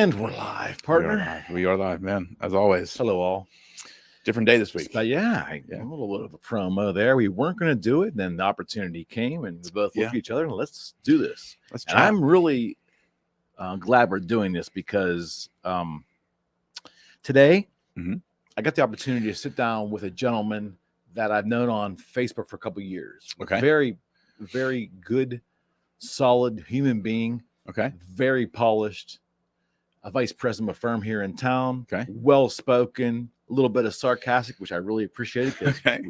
And we're live, partner. We are live, man. As always. Hello, all. Different day this week. But yeah, a little bit of a promo there. We weren't going to do it, and then the opportunity came, and we both looked at each other and let's do this. Let's and I'm really glad we're doing this because today I got the opportunity to sit down with a gentleman that I've known on Facebook for a couple of years. Okay. Very, very good, solid human being. Okay. Very polished. A vice president of a firm here in town. Okay. Well-spoken, a little bit of sarcastic, which I really appreciated. Okay.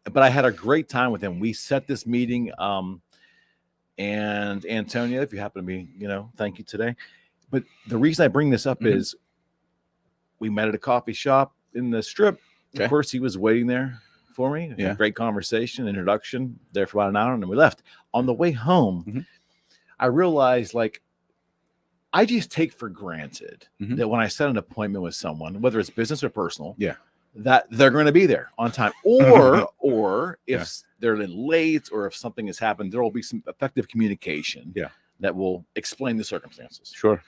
But I had a great time with him. We set this meeting. And Antonio, if you happen to be, thank you today. But the reason I bring this up is we met at a coffee shop in the Strip. Okay. Of course, he was waiting there for me. Yeah. Great conversation, introduction there for about an hour, and then we left. On the way home, I realized, I just take for granted that when I set an appointment with someone, whether it's business or personal, that they're going to be there on time, or if they're late, or if something has happened, there will be some effective communication that will explain the circumstances. Sure.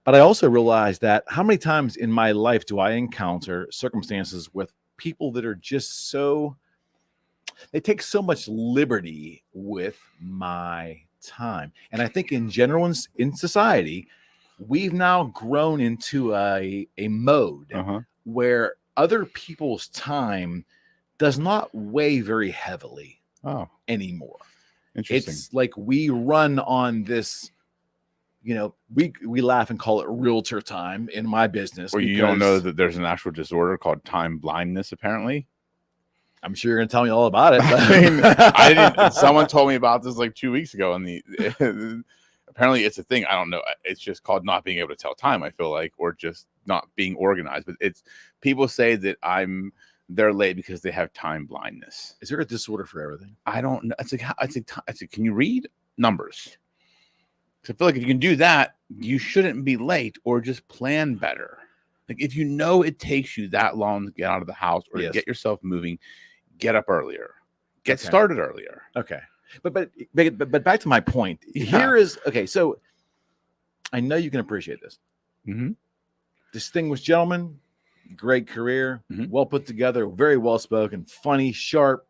But I also realized that how many times in my life do I encounter circumstances with people that are just they take so much liberty with my time. And I think in general in society, we've now grown into a mode where other people's time does not weigh very heavily anymore. Interesting. It's like we run on this, we laugh and call it realtor time in my business. Or you don't know that there's an actual disorder called time blindness, apparently. I'm sure you're going to tell me all about it. But I didn't. Someone told me about this 2 weeks ago, and apparently it's a thing. I don't know. It's just called not being able to tell time, I feel like, or just not being organized. But it's people say that they're late because they have time blindness. Is there a disorder for everything? I don't know. It's like, can you read numbers? So I feel like if you can do that, you shouldn't be late, or just plan better. Like if you know it takes you that long to get out of the house or to get yourself moving, get up earlier, get started earlier. Okay. But back to my point. Here is so I know you can appreciate this. Distinguished gentleman, great career, well put together, very well spoken, funny, sharp,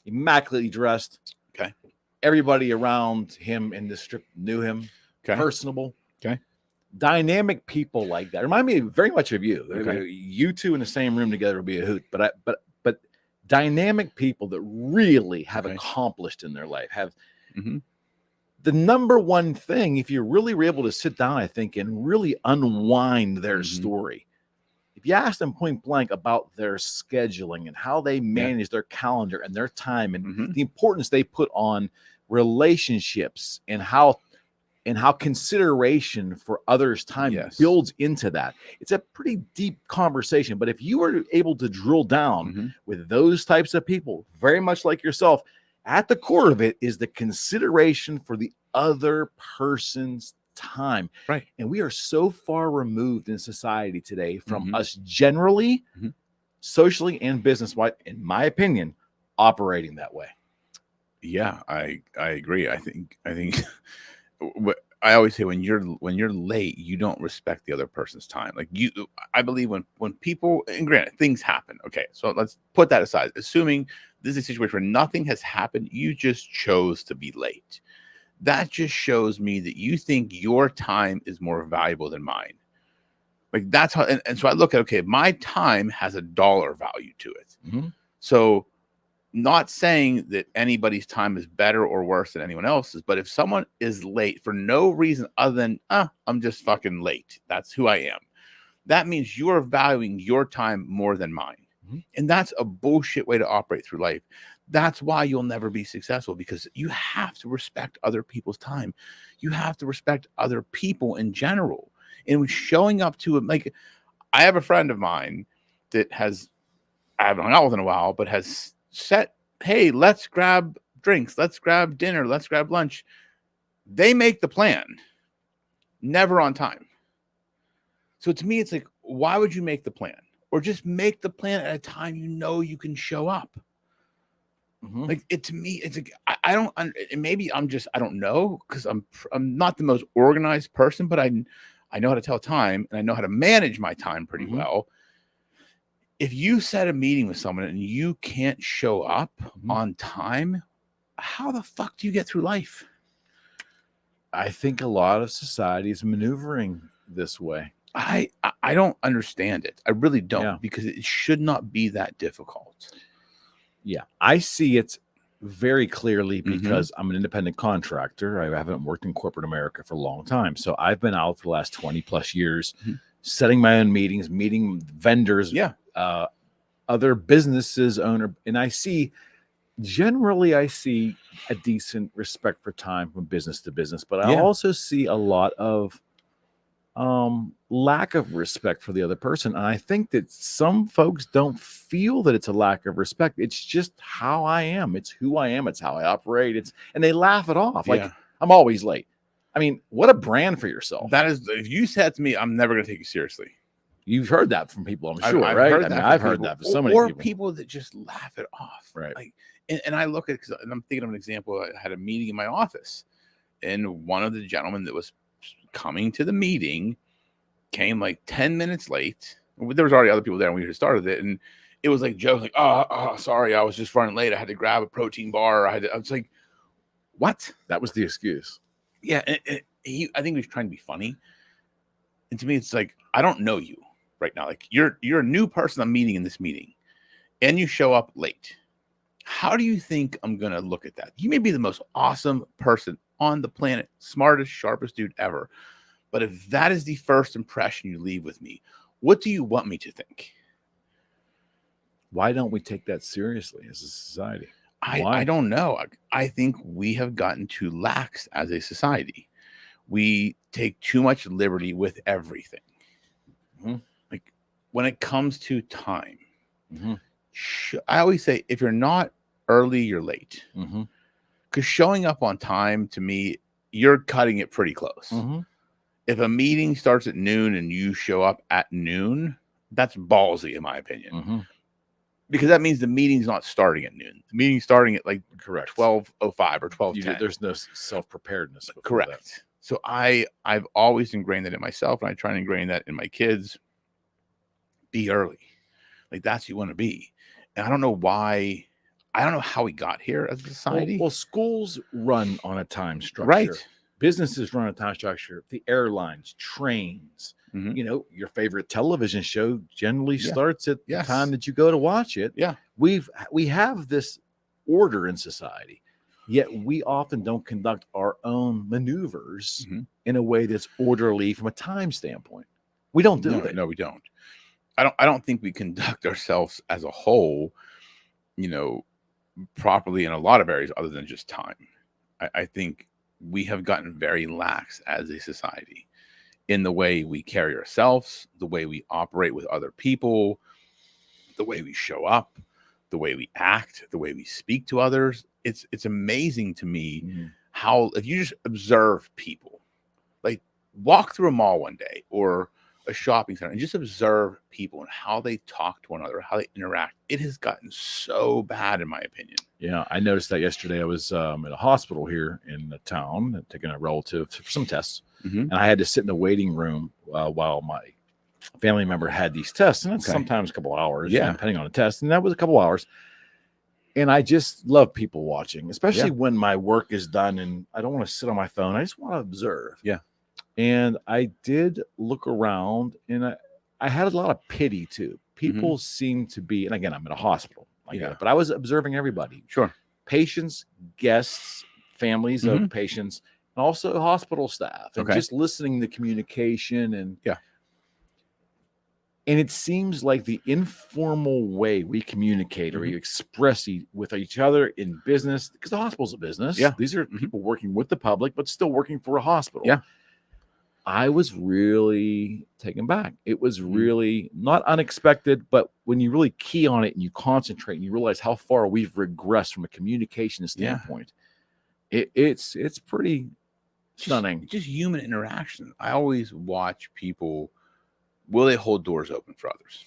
immaculately dressed. Okay. Everybody around him in the Strip knew him. Personable. Okay. Dynamic people like that remind me very much of you. Okay. You two in the same room together would be a hoot. But dynamic people that really have accomplished in their life have the number one thing. If you really were able to sit down, I think, and really unwind their story, if you ask them point blank about their scheduling and how they manage their calendar and their time and the importance they put on relationships and how consideration for others' time builds into that. It's a pretty deep conversation. But if you were able to drill down with those types of people, very much like yourself, at the core of it is the consideration for the other person's time. Right. And we are so far removed in society today from us generally, socially and business-wise, in my opinion, operating that way. Yeah, I agree. I think I always say when you're late, you don't respect the other person's time. I believe when people, and granted, things happen. Okay, so let's put that aside. Assuming this is a situation where nothing has happened, you just chose to be late. That just shows me that you think your time is more valuable than mine. That's how, and so I look at, my time has a dollar value to it. So not saying that anybody's time is better or worse than anyone else's, but if someone is late for no reason other than, I'm just fucking late, that's who I am, that means you are valuing your time more than mine. And that's a bullshit way to operate through life. That's why you'll never be successful, because you have to respect other people's time. You have to respect other people in general. And with showing up to it, I have a friend of mine that I haven't hung out with in a while, but has set, hey, let's grab drinks, let's grab dinner, let's grab lunch. They make the plan, never on time. So to me, it's like, why would you make the plan? Or just make the plan at a time you can show up. To me, it's like I don't. Maybe I don't know, because I'm not the most organized person, but I know how to tell time, and I know how to manage my time pretty well. If you set a meeting with someone and you can't show up on time, how the fuck do you get through life? I think a lot of society is maneuvering this way. I don't understand it. I really don't, Yeah. because it should not be that difficult. Yeah, I see it very clearly because I'm an independent contractor. I haven't worked in corporate America for a long time. So I've been out for the last 20 plus years, setting my own meetings, meeting vendors, other businesses owner. And I see a decent respect for time from business to business, but I also see a lot of lack of respect for the other person. And I think that some folks don't feel that it's a lack of respect. It's just how I am. It's who I am. It's how I operate. And they laugh it off. Like, I'm always late. I mean, what a brand for yourself. That is, if you said to me, I'm never going to take you seriously. You've heard that from people, I'm sure, right? I've heard that from so many people. Or people that just laugh it off. Right. Like, and I look at, and I'm thinking of an example. I had a meeting in my office, and one of the gentlemen that was coming to the meeting came like 10 minutes late. There was already other people there, and we just started it. And it was like Joe, like, oh, sorry, I was just running late. I had to grab a protein bar. I was like, what? That was the excuse. Yeah. I think he was trying to be funny. And to me, it's like, I don't know you right now. Like, you're a new person I'm meeting in this meeting, and you show up late. How do you think I'm going to look at that? You may be the most awesome person on the planet, smartest, sharpest dude ever. But if that is the first impression you leave with me, what do you want me to think? Why don't we take that seriously as a society? I don't know. I think we have gotten too lax as a society. We take too much liberty with everything. Like, when it comes to time, I always say, if you're not early, you're late. Because showing up on time, to me, you're cutting it pretty close. If a meeting starts at noon and you show up at noon, that's ballsy, in my opinion. Because that means the meeting's not starting at noon. The meeting's starting at like 12:05 or 12:10. There's no self-preparedness. Correct. That. So I've always ingrained that in myself, and I try to ingrain that in my kids. Be early. Like, that's who you want to be. And I don't know why. I don't know how we got here as a society. Well, schools run on a time structure. Right. Businesses run a time structure. The airlines, trains, you know, your favorite television show generally starts at the time that you go to watch it. Yeah. We have this order in society, yet we often don't conduct our own maneuvers in a way that's orderly from a time standpoint. We don't do it. No, we don't. I don't think we conduct ourselves as a whole, properly in a lot of areas other than just time. I think we have gotten very lax as a society in the way we carry ourselves, the way we operate with other people, the way we show up, the way we act, the way we speak to others. It's amazing to me how, if you just observe people, like walk through a mall one day or a shopping center and just observe people and how they talk to one another, how they interact. It has gotten so bad, in my opinion. Yeah, I noticed that yesterday. I was at a hospital here in the town taking a relative for some tests, and I had to sit in the waiting room while my family member had these tests, and it's sometimes a couple hours, depending on the test, and that was a couple hours. And I just love people watching, especially when my work is done and I don't want to sit on my phone. I just want to observe. Yeah. And I did look around, and I had a lot of pity too. People seem to be, and again, I'm in a hospital, but I was observing everybody. Sure. Patients, guests, families of patients, and also hospital staff, and just listening to communication and it seems like the informal way we communicate or we express with each other in business, because the hospital's a business. Yeah. These are people working with the public, but still working for a hospital. Yeah. I was really taken back. It was really not unexpected, but when you really key on it and you concentrate and you realize how far we've regressed from a communication standpoint, it's pretty stunning. Just human interaction. I always watch people, will they hold doors open for others?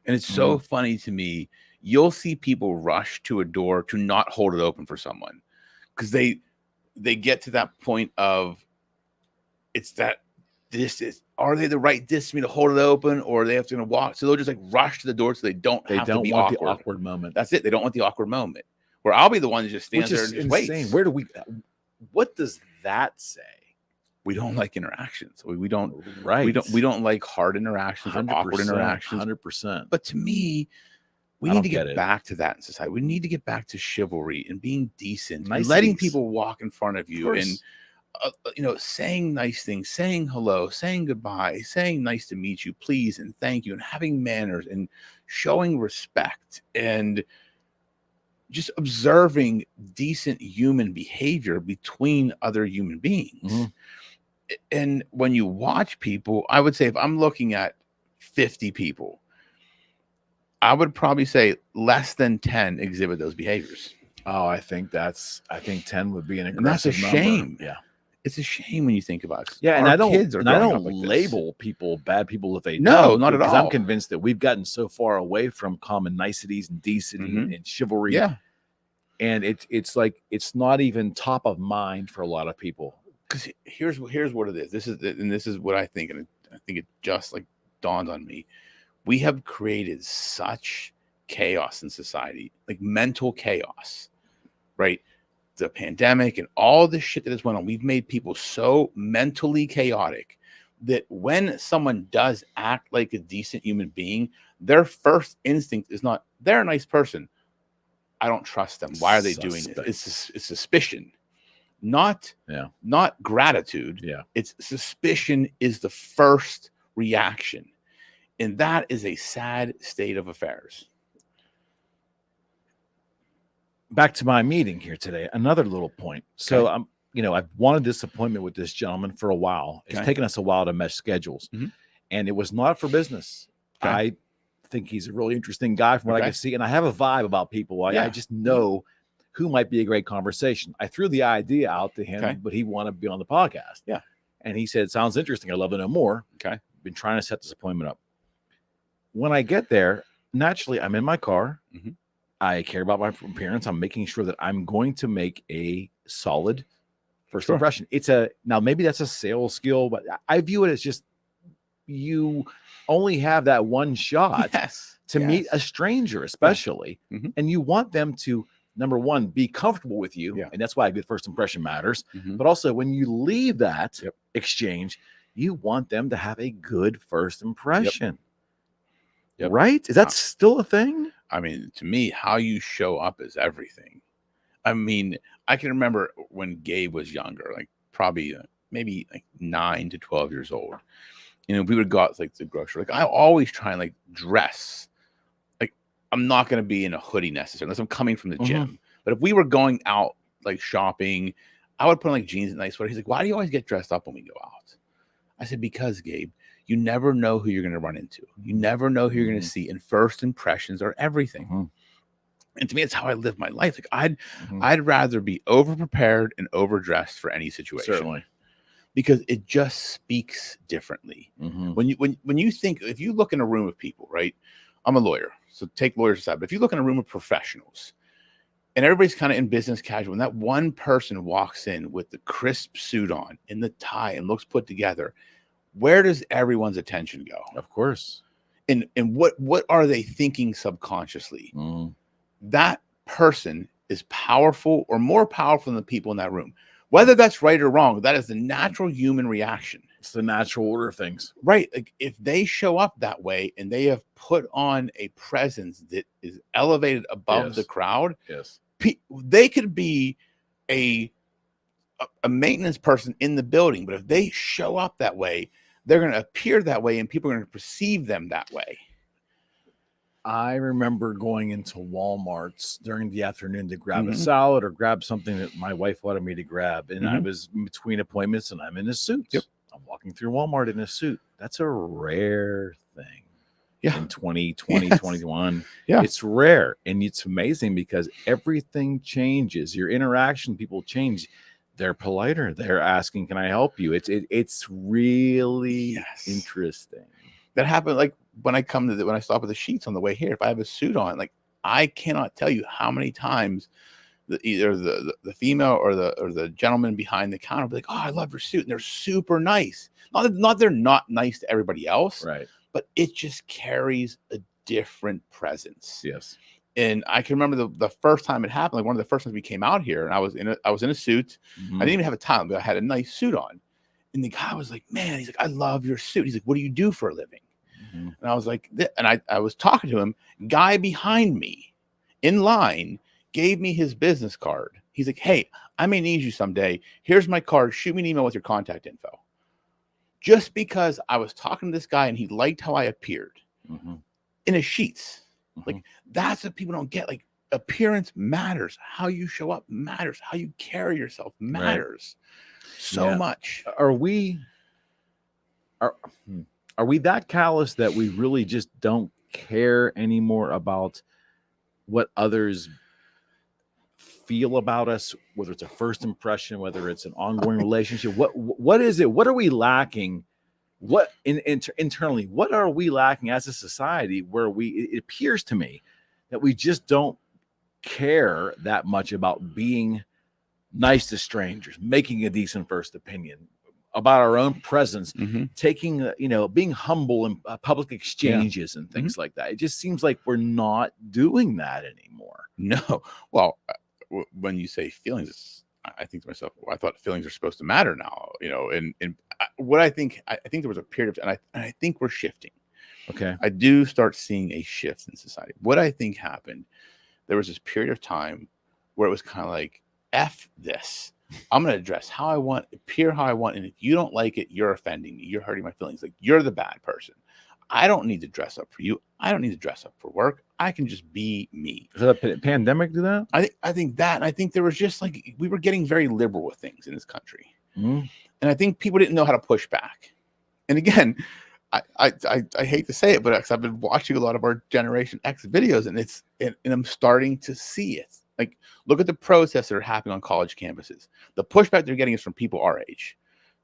And it's so funny to me. You'll see people rush to a door to not hold it open for someone because they get to that point of, it's that are they the right distance for me to hold it open, or they have to walk? So they'll just like rush to the door so they don't have to be want awkward. the awkward moment. That's it. They don't want the awkward moment. Where I'll be the one that just stands there and just waits. Where do we? What does that say? We don't like interactions. We don't. Right. We don't like hard interactions or awkward interactions. 100%. But to me, we need to get back to that in society. We need to get back to chivalry and being decent, and letting people walk in front of you, and saying nice things, saying hello, saying goodbye, saying nice to meet you, please, and thank you, and having manners and showing respect and just observing decent human behavior between other human beings. Mm-hmm. And when you watch people, I would say if I'm looking at 50 people, I would probably say less than 10 exhibit those behaviors. Oh, I think 10 would be an aggressive number. That's a shame. Number. Yeah. It's a shame when you think about it. Yeah, and I don't label people bad people if they don't. Not at all. Because I'm convinced that we've gotten so far away from common niceties and decency and chivalry. Yeah. And it's like it's not even top of mind for a lot of people. Because here's what it is. This is what I think, and I think it just like dawned on me. We have created such chaos in society, like mental chaos, right? The pandemic and all the shit that has went on. We've made people so mentally chaotic that when someone does act like a decent human being, their first instinct is not, they're a nice person, I don't trust them. Why are they doing this? It's suspicion. Not gratitude. Yeah. It's suspicion is the first reaction. And that is a sad state of affairs. Back to my meeting here today, another little point. So I've wanted this appointment with this gentleman for a while. It's taken us a while to mesh schedules. Mm-hmm. And it was not for business. Okay. I think he's a really interesting guy from what I can see. And I have a vibe about people. I just know who might be a great conversation. I threw the idea out to him, but he wanted to be on the podcast. Yeah. And he said, sounds interesting. I'd love to know more. Okay. Been trying to set this appointment up. When I get there, naturally, I'm in my car. Mm-hmm. I care about my appearance. I'm making sure that I'm going to make a solid first impression. Now maybe that's a sales skill, but I view it as just you only have that one shot to meet a stranger, especially, and you want them to, number one, be comfortable with you, and that's why a good first impression matters. Mm-hmm. But also, when you leave that exchange, you want them to have a good first impression. Yep. Right? Is that still a thing? I mean, to me, how you show up is everything. I mean, I can remember when Gabe was younger, like probably maybe like 9 to 12 years old. We would go out like the grocery. Like I always try and like dress. Like I'm not going to be in a hoodie necessarily unless I'm coming from the gym. But if we were going out like shopping, I would put on like jeans and nice sweater. He's like, "Why do you always get dressed up when we go out?" I said, "Because Gabe, you never know who you're going to run into. You never know who you're going to see. And first impressions are everything." Mm-hmm. And to me, it's how I live my life. Like I'd rather be over prepared and overdressed for any situation. Certainly. Because it just speaks differently. Mm-hmm. When you think, if you look in a room of people, right? I'm a lawyer, so take lawyers aside. But if you look in a room of professionals and everybody's kind of in business casual, and that one person walks in with the crisp suit on and the tie and looks put together, where does everyone's attention go? Of course. And what are they thinking subconsciously? Mm. That person is powerful or more powerful than the people in that room. Whether that's right or wrong, that is the natural human reaction. It's the natural order of things. Right. Like if they show up that way and they have put on a presence that is elevated above the crowd, they could be a maintenance person in the building. But if they show up that way, they're going to appear that way and people are going to perceive them that way. I remember going into Walmart's during the afternoon to grab a salad or grab something that my wife wanted me to grab. And I was between appointments and I'm in a suit. Yep. I'm walking through Walmart in a suit. That's a rare thing. Yeah. In 2020, 21. Yeah. It's rare. And it's amazing because everything changes. Your interaction, people change. They're politer. They're asking, "Can I help you?" It's really interesting. That happened like when I stop at the Sheets on the way here. If I have a suit on, like I cannot tell you how many times either the female or the gentleman behind the counter will be like, oh, I love your suit, and they're super nice. Not they're not nice to everybody else, right? But it just carries a different presence. Yes. And I can remember the first time it happened, like one of the first times we came out here, and I was in a suit. I didn't even have a tie on, but I had a nice suit on. And the guy was like, man, he's like, I love your suit. He's like, what do you do for a living? And I was like, and I was talking to him. Guy behind me in line gave me his business card. He's like, hey, I may need you someday. Here's my card. Shoot me an email with your contact info. Just because I was talking to this guy and he liked how I appeared in his sheets. Like, that's what people don't get. Like, appearance matters. How you show up matters. How you carry yourself matters so much. Are we that callous that we really just don't care anymore about what others feel about us, whether it's a first impression, whether it's an ongoing relationship? What is it? What are we lacking? What internally, what are we lacking as a society where it appears to me that we just don't care that much about being nice to strangers, making a decent first opinion about our own presence, taking, being humble in public exchanges and things like that. It just seems like we're not doing that anymore. No. Well, when you say feelings, I think to myself, well, I thought feelings are supposed to matter now, and what I think there was a period of, and I think we're shifting. Okay. I do start seeing a shift in society. What I think happened, there was this period of time where it was kind of like, F this. I'm going to dress how I want, appear how I want. And if you don't like it, you're offending me. You're hurting my feelings. Like, you're the bad person. I don't need to dress up for you. I don't need to dress up for work. I can just be me. Did the pandemic do that? I think that, and I think there was just like, we were getting very liberal with things in this country. And I think people didn't know how to push back. And again, I hate to say it, but I've been watching a lot of our Generation X videos, and I'm starting to see it. Like, look at the protests that are happening on college campuses. The pushback they're getting is from people our age,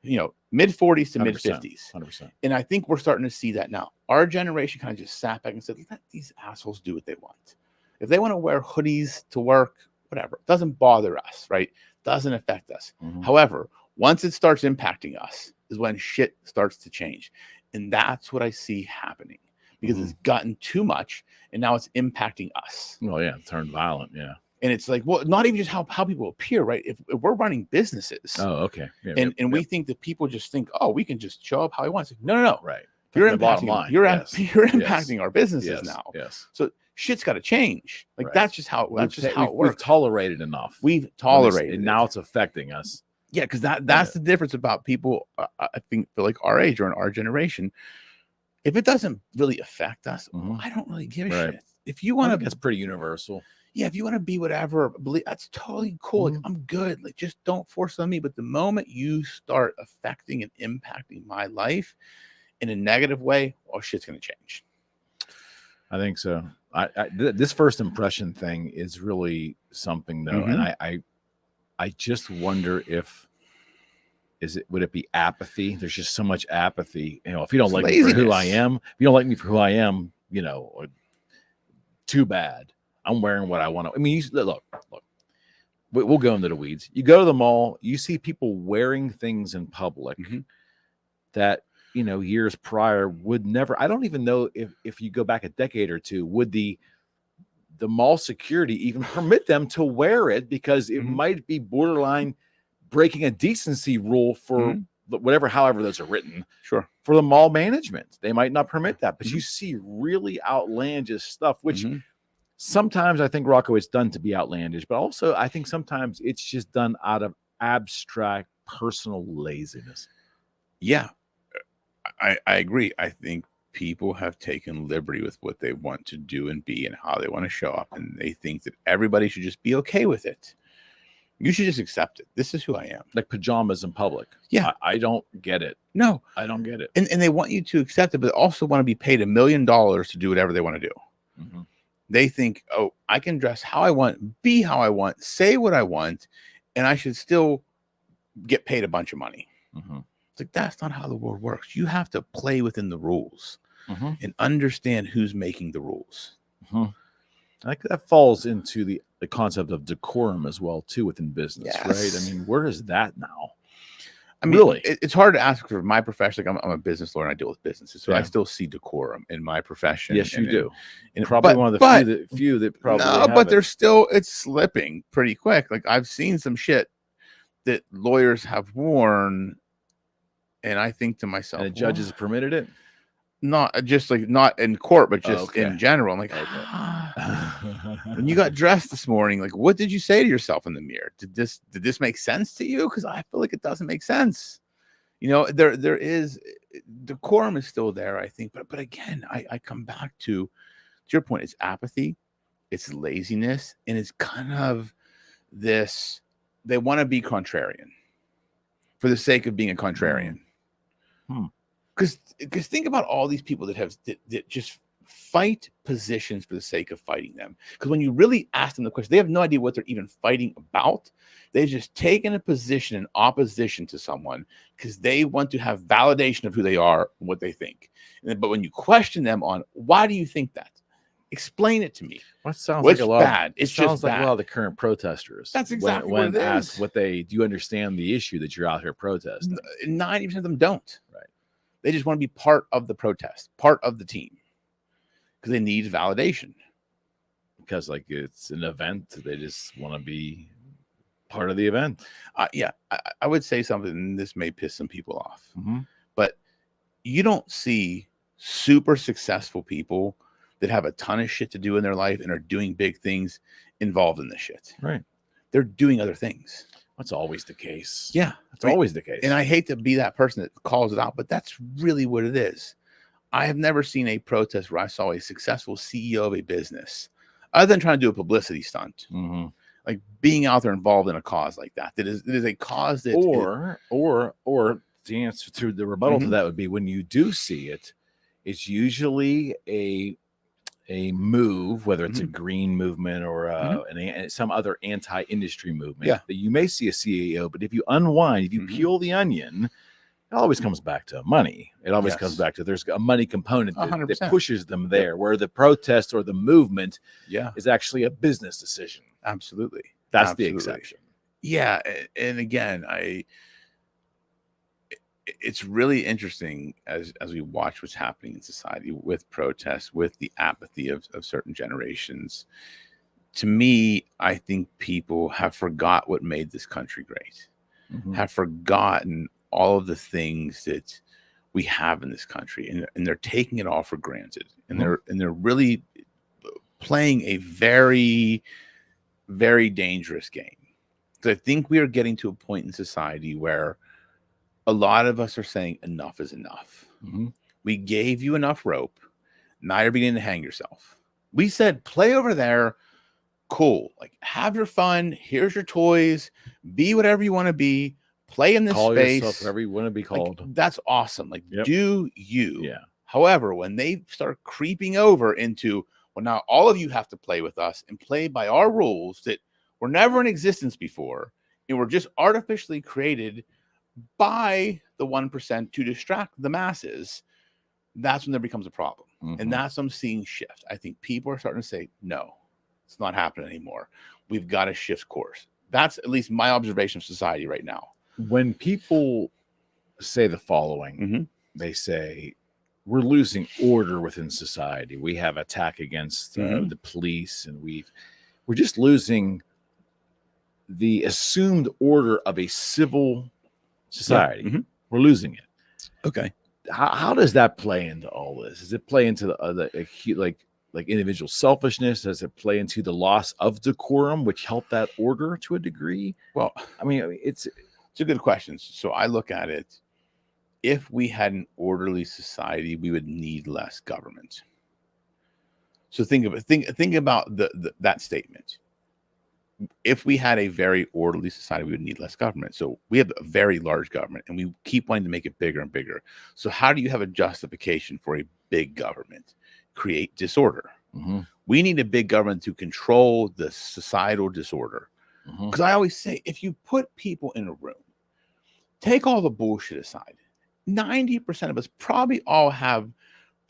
mid 40s to mid 50s. 100%. And I think we're starting to see that now. Our generation kind of just sat back and said, let these assholes do what they want. If they want to wear hoodies to work, whatever, it doesn't bother us, right? Doesn't affect us. However, once it starts impacting us is when shit starts to change. And that's what I see happening, because it's gotten too much and now it's impacting us. Well, yeah, it turned violent. Yeah. And it's like, well, not even just how people appear, right? If we're running businesses. Oh, okay. Yeah, and we think that people just think, oh, we can just show up how we want. It's like, no. Right. You're impacting line. You're impacting our businesses now. Yes. So shit's got to change. Like, that's just how it works. We've tolerated enough. We've tolerated, and now it's affecting us. Yeah, because that's the difference about people. I think feel like our age or in our generation. If it doesn't really affect us, I don't really give a shit. If you want to, that's pretty universal. Yeah, if you want to be whatever, believe, that's totally cool. Like, I'm good. Like, just don't force it on me. But the moment you start affecting and impacting my life in a negative way, well, shit's gonna change. I think so. This first impression thing is really something, though, and I just wonder would it be apathy? There's just so much apathy. If you don't like me for who I am, too bad. I'm wearing what I want to. I mean, look. We'll go into the weeds. You go to the mall, you see people wearing things in public that years prior would never. I don't even know if you go back a decade or two, would the mall security even permit them to wear it, because it might be borderline breaking a decency rule for however those are written. Sure. For the mall management, they might not permit that, but you see really outlandish stuff, which sometimes I think, Rocco, it's done to be outlandish, but also I think sometimes it's just done out of abstract personal laziness. Yeah, I agree. I think people have taken liberty with what they want to do and be and how they want to show up, and they think that everybody should just be okay with it. You should just accept it. This is who I am. Like pajamas in public. Yeah. I don't get it. No. I don't get it. And they want you to accept it, but also want to be paid $1 million to do whatever they want to do. They think, oh, I can dress how I want, be how I want, say what I want, and I should still get paid a bunch of money. It's like, that's not how the world works. You have to play within the rules and understand who's making the rules. I think that falls into the the concept of decorum as well too within business, right? I Yes. mean, where is that now? I mean, Really? it's hard to ask for my profession. Like I'm a business lawyer and I deal with businesses, so I Yeah. still see decorum in my profession. Yes, you do. And Probably one of the few that probably no, have but it. there's still it's slipping pretty quick. Like I've seen some shit that lawyers have worn, and I think to myself, And the judges permitted it. not just like not in court, but just Okay. in general. I'm like, when you got dressed this morning, like what did you say to yourself in the mirror? Did this make sense to you? Because I feel like it doesn't make sense. You know, there is decorum is still there, I think, but again, I come back to your point. It's apathy, it's laziness, and it's kind of this. They want to be contrarian for the sake of being a contrarian. Because think about all these people that just fight positions for the sake of fighting them. Because when you really ask them the question, they have no idea what they're even fighting about. They've just taken a position in opposition to someone because they want to have validation of who they are and what they think. But when you question them on why do you think that, explain it to me. What sounds What's like a lot bad? It sounds like a lot of the current protesters. That's exactly when what it asked is. what do you understand the issue that you're out here protesting? 90% of them don't. Right. They just want to be part of the protest, part of the team, because they need validation. Because like it's an event, they just want to be part of the event. I would say something, and this may piss some people off, Mm-hmm. but you don't see super successful people that have a ton of shit to do in their life and are doing big things involved in this shit. Right. They're doing other things. That's always the case. Yeah. It's always the case. And I hate to be that person that calls it out, but that's really what it is. I have never seen a protest where I saw a successful CEO of a business, other than trying to do a publicity stunt, like being out there involved in a cause like that. That is a cause that, or the answer to the rebuttal to that would be when you do see it, it's usually a move, whether it's a green movement or some other anti-industry movement. Yeah. That you may see a CEO, but if you unwind, if you peel the onion, it always comes back to money. It always comes back to there's a money component that pushes them there, where the protest or the movement is actually a business decision. Absolutely. That's the exception. Yeah. And again, it's really interesting as we watch what's happening in society with protests, with the apathy of certain generations. To me, I think people have forgot what made this country great, have forgotten all of the things that we have in this country, and they're taking it all for granted, and they're really playing a very, very dangerous game. So I think we are getting to a point in society where a lot of us are saying enough is enough. We gave you enough rope. Now you're beginning to hang yourself. We said, play over there. Cool. Like, have your fun. Here's your toys. Be whatever you want to be. Play in this Call space. yourself whatever you want to be called. Like, that's awesome. Like, do you. Yeah. However, when they start creeping over into, well, now all of you have to play with us and play by our rules that were never in existence before, and were just artificially created by the 1% to distract the masses, that's when there becomes a problem. And that's when I'm seeing shift. I think people are starting to say, no, it's not happening anymore. We've got to shift course. That's at least my observation of society right now. When people say the following, they say, we're losing order within society. We have attack against the police, and we're just losing the assumed order of a civil society. We're losing it. Okay. How does that play into all this? Does it play into the individual selfishness? Does it play into the loss of decorum, which helped that order to a degree? Well, I mean, it's a good question. So I look at it. If we had an orderly society, we would need less government. So think about that statement. If we had a very orderly society, we would need less government. So we have a very large government, and we keep wanting to make it bigger and bigger. So how do you have a justification for a big government? Create disorder. We need a big government to control the societal disorder. Because I always say, if you put people in a room, take all the bullshit aside, 90% of us probably all have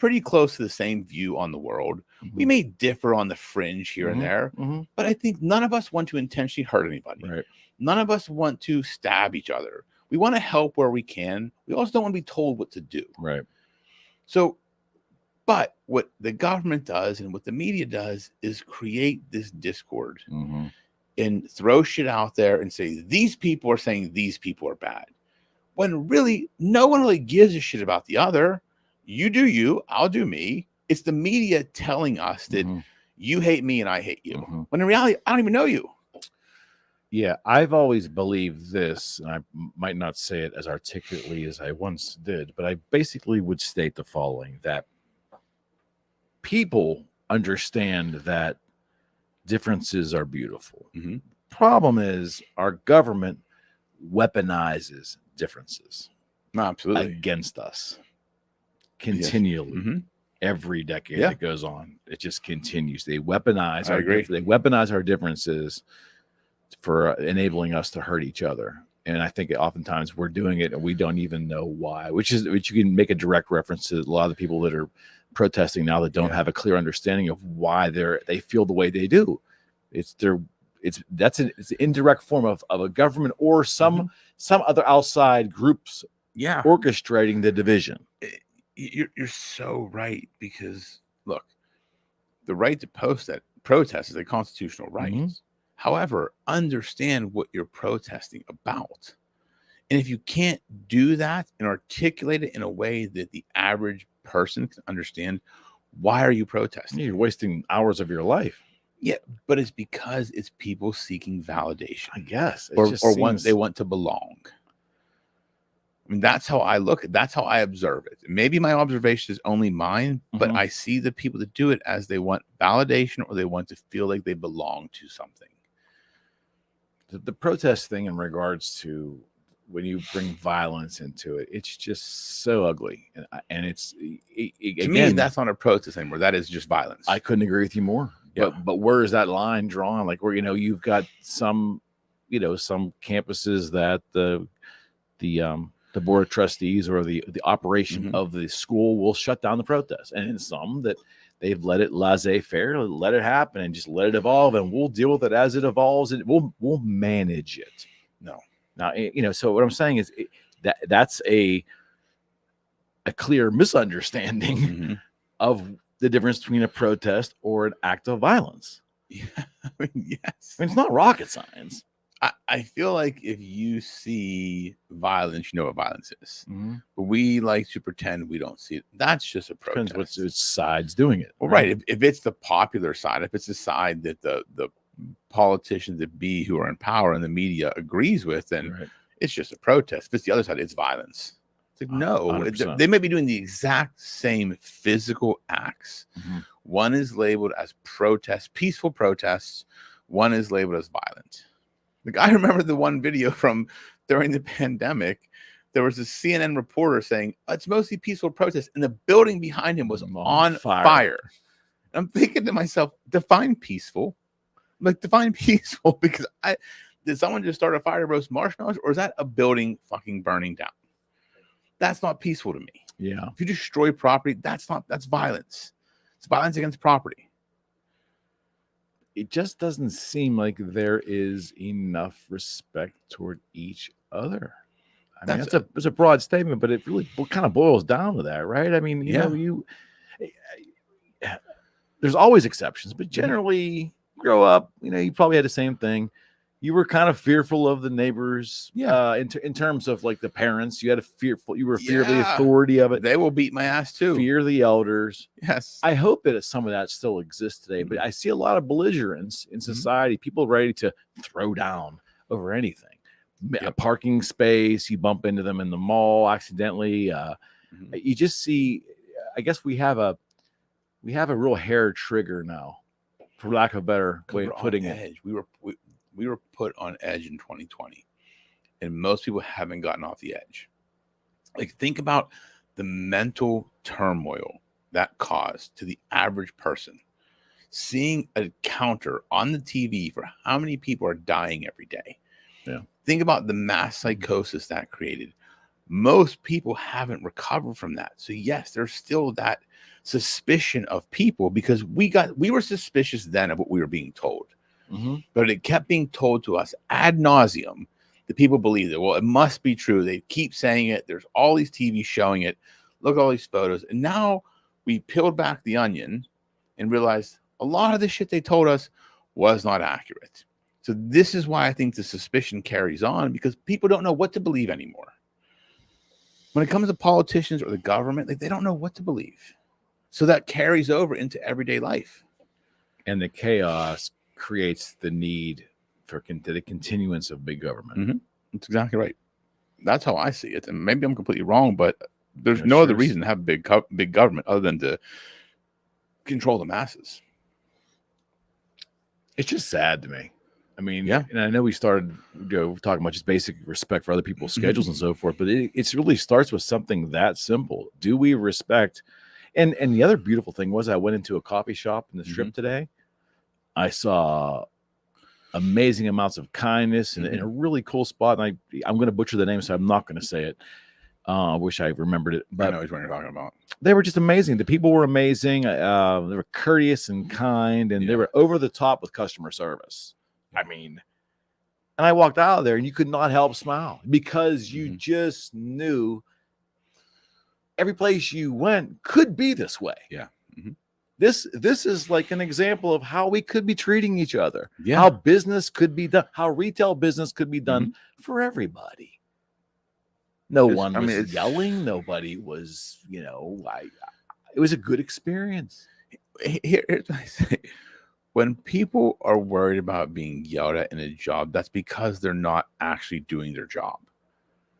pretty close to the same view on the world. We may differ on the fringe here and there, but I think none of us want to intentionally hurt anybody. Right. None of us want to stab each other. We want to help where we can. We also don't want to be told what to do. Right. So, but what the government does and what the media does is create this discord and throw shit out there and say, these people are saying these people are bad. When really, no one really gives a shit about the other. You do you, I'll do me. It's the media telling us that you hate me and I hate you. When in reality, I don't even know you. Yeah, I've always believed this, and I might not say it as articulately as I once did, but I basically would state the following, that people understand that differences are beautiful. Problem is, our government weaponizes differences against us continually. Every decade that goes on, it just continues. They weaponize our differences for enabling us to hurt each other. And I think oftentimes we're doing it and we don't even know why, which you can make a direct reference to a lot of the people that are protesting now that don't have a clear understanding of why they feel the way they do. It's an indirect form of a government or some other outside groups orchestrating the division. You're so right, because look, the right to protest is a constitutional right. However, understand what you're protesting about. And if you can't do that and articulate it in a way that the average person can understand, why are you protesting? You're wasting hours of your life. Yeah, but it's because it's people seeking validation, I guess. They want to belong. I mean, that's how I look at it. That's how I observe it. Maybe my observation is only mine, but I see the people that do it as they want validation or they want to feel like they belong to something. The protest thing in regards to when you bring violence into it, it's just so ugly. And it's to me, that's not a protest anymore. That is just violence. I couldn't agree with you more. Yeah. But where is that line drawn? Like where, you've got some campuses that the board of trustees or the operation of the school will shut down the protest, and in some that they've let it laissez-faire, let it happen and just let it evolve, and we'll deal with it as it evolves, and we'll manage it. Now, so what I'm saying is that's a clear misunderstanding of the difference between a protest or an act of violence. Yeah, I mean, yes. I mean, it's not rocket science. I feel like if you see violence, you know what violence is. But we like to pretend we don't see it. That's just a protest. Depends which side's doing it. Well, right. If it's the popular side, if it's the side that the politicians who are in power and the media agrees with, then it's just a protest. If it's the other side, it's violence. It's like, no, they may be doing the exact same physical acts. One is labeled as peaceful protests. One is labeled as violent. Like, I remember the one video from during the pandemic. There was a CNN reporter saying it's mostly peaceful protests, and the building behind him was on fire. I'm thinking to myself, define peaceful. Like, define peaceful, because did someone just start a fire to roast marshmallows, or is that a building fucking burning down? That's not peaceful to me. Yeah. If you destroy property, that's violence. It's violence against property. It just doesn't seem like there is enough respect toward each other. I mean, it's a broad statement, but it really kind of boils down to that, right? I mean, there's always exceptions, but generally, grow up, you probably had the same thing. You were kind of fearful of the neighbors, in terms of like the parents. You were fear of the authority of it. They will beat my ass too. Fear the elders. Yes. I hope that some of that still exists today, but I see a lot of belligerence in society. People ready to throw down over anything. A parking space, you bump into them in the mall accidentally. You just see. I guess we have a real hair trigger now, for lack of a better way of putting it. We were put on edge in 2020, and most people haven't gotten off the edge. Like, think about the mental turmoil that caused to the average person seeing a counter on the TV for how many people are dying every day. Yeah. Think about the mass psychosis that created. most people haven't recovered from that. So yes, there's still that suspicion of people because we were suspicious then of what we were being told, but it kept being told to us ad nauseum. The people believed it. Well, it must be true. They keep saying it. There's all these TV showing it. Look at all these photos. And now we peeled back the onion and realized a lot of the shit they told us was not accurate. So this is why I think the suspicion carries on, because people don't know what to believe anymore. When it comes to politicians or the government, they don't know what to believe. So that carries over into everyday life. And the chaos creates the need for the continuance of big government. That's exactly right. That's how I see it. And maybe I'm completely wrong, but there's no other reason to have big government other than to control the masses. It's just sad to me. I mean, yeah. And I know we started talking about just basic respect for other people's schedules and so forth, but it really starts with something that simple. Do we respect? And the other beautiful thing was I went into a coffee shop in the Strip today. I saw amazing amounts of kindness and a really cool spot. And I'm going to butcher the name, so I'm not going to say it. I wish I remembered it. But I know what you're talking about. They were just amazing. The people were amazing. They were courteous and kind, and they were over the top with customer service. I mean, and I walked out of there, and you could not help smile because you just knew every place you went could be this way. Yeah. This is like an example of how we could be treating each other, how business could be done, how retail business could be done for everybody. No one was yelling. Nobody was, it was a good experience. Here's what I say. When people are worried about being yelled at in a job, that's because they're not actually doing their job.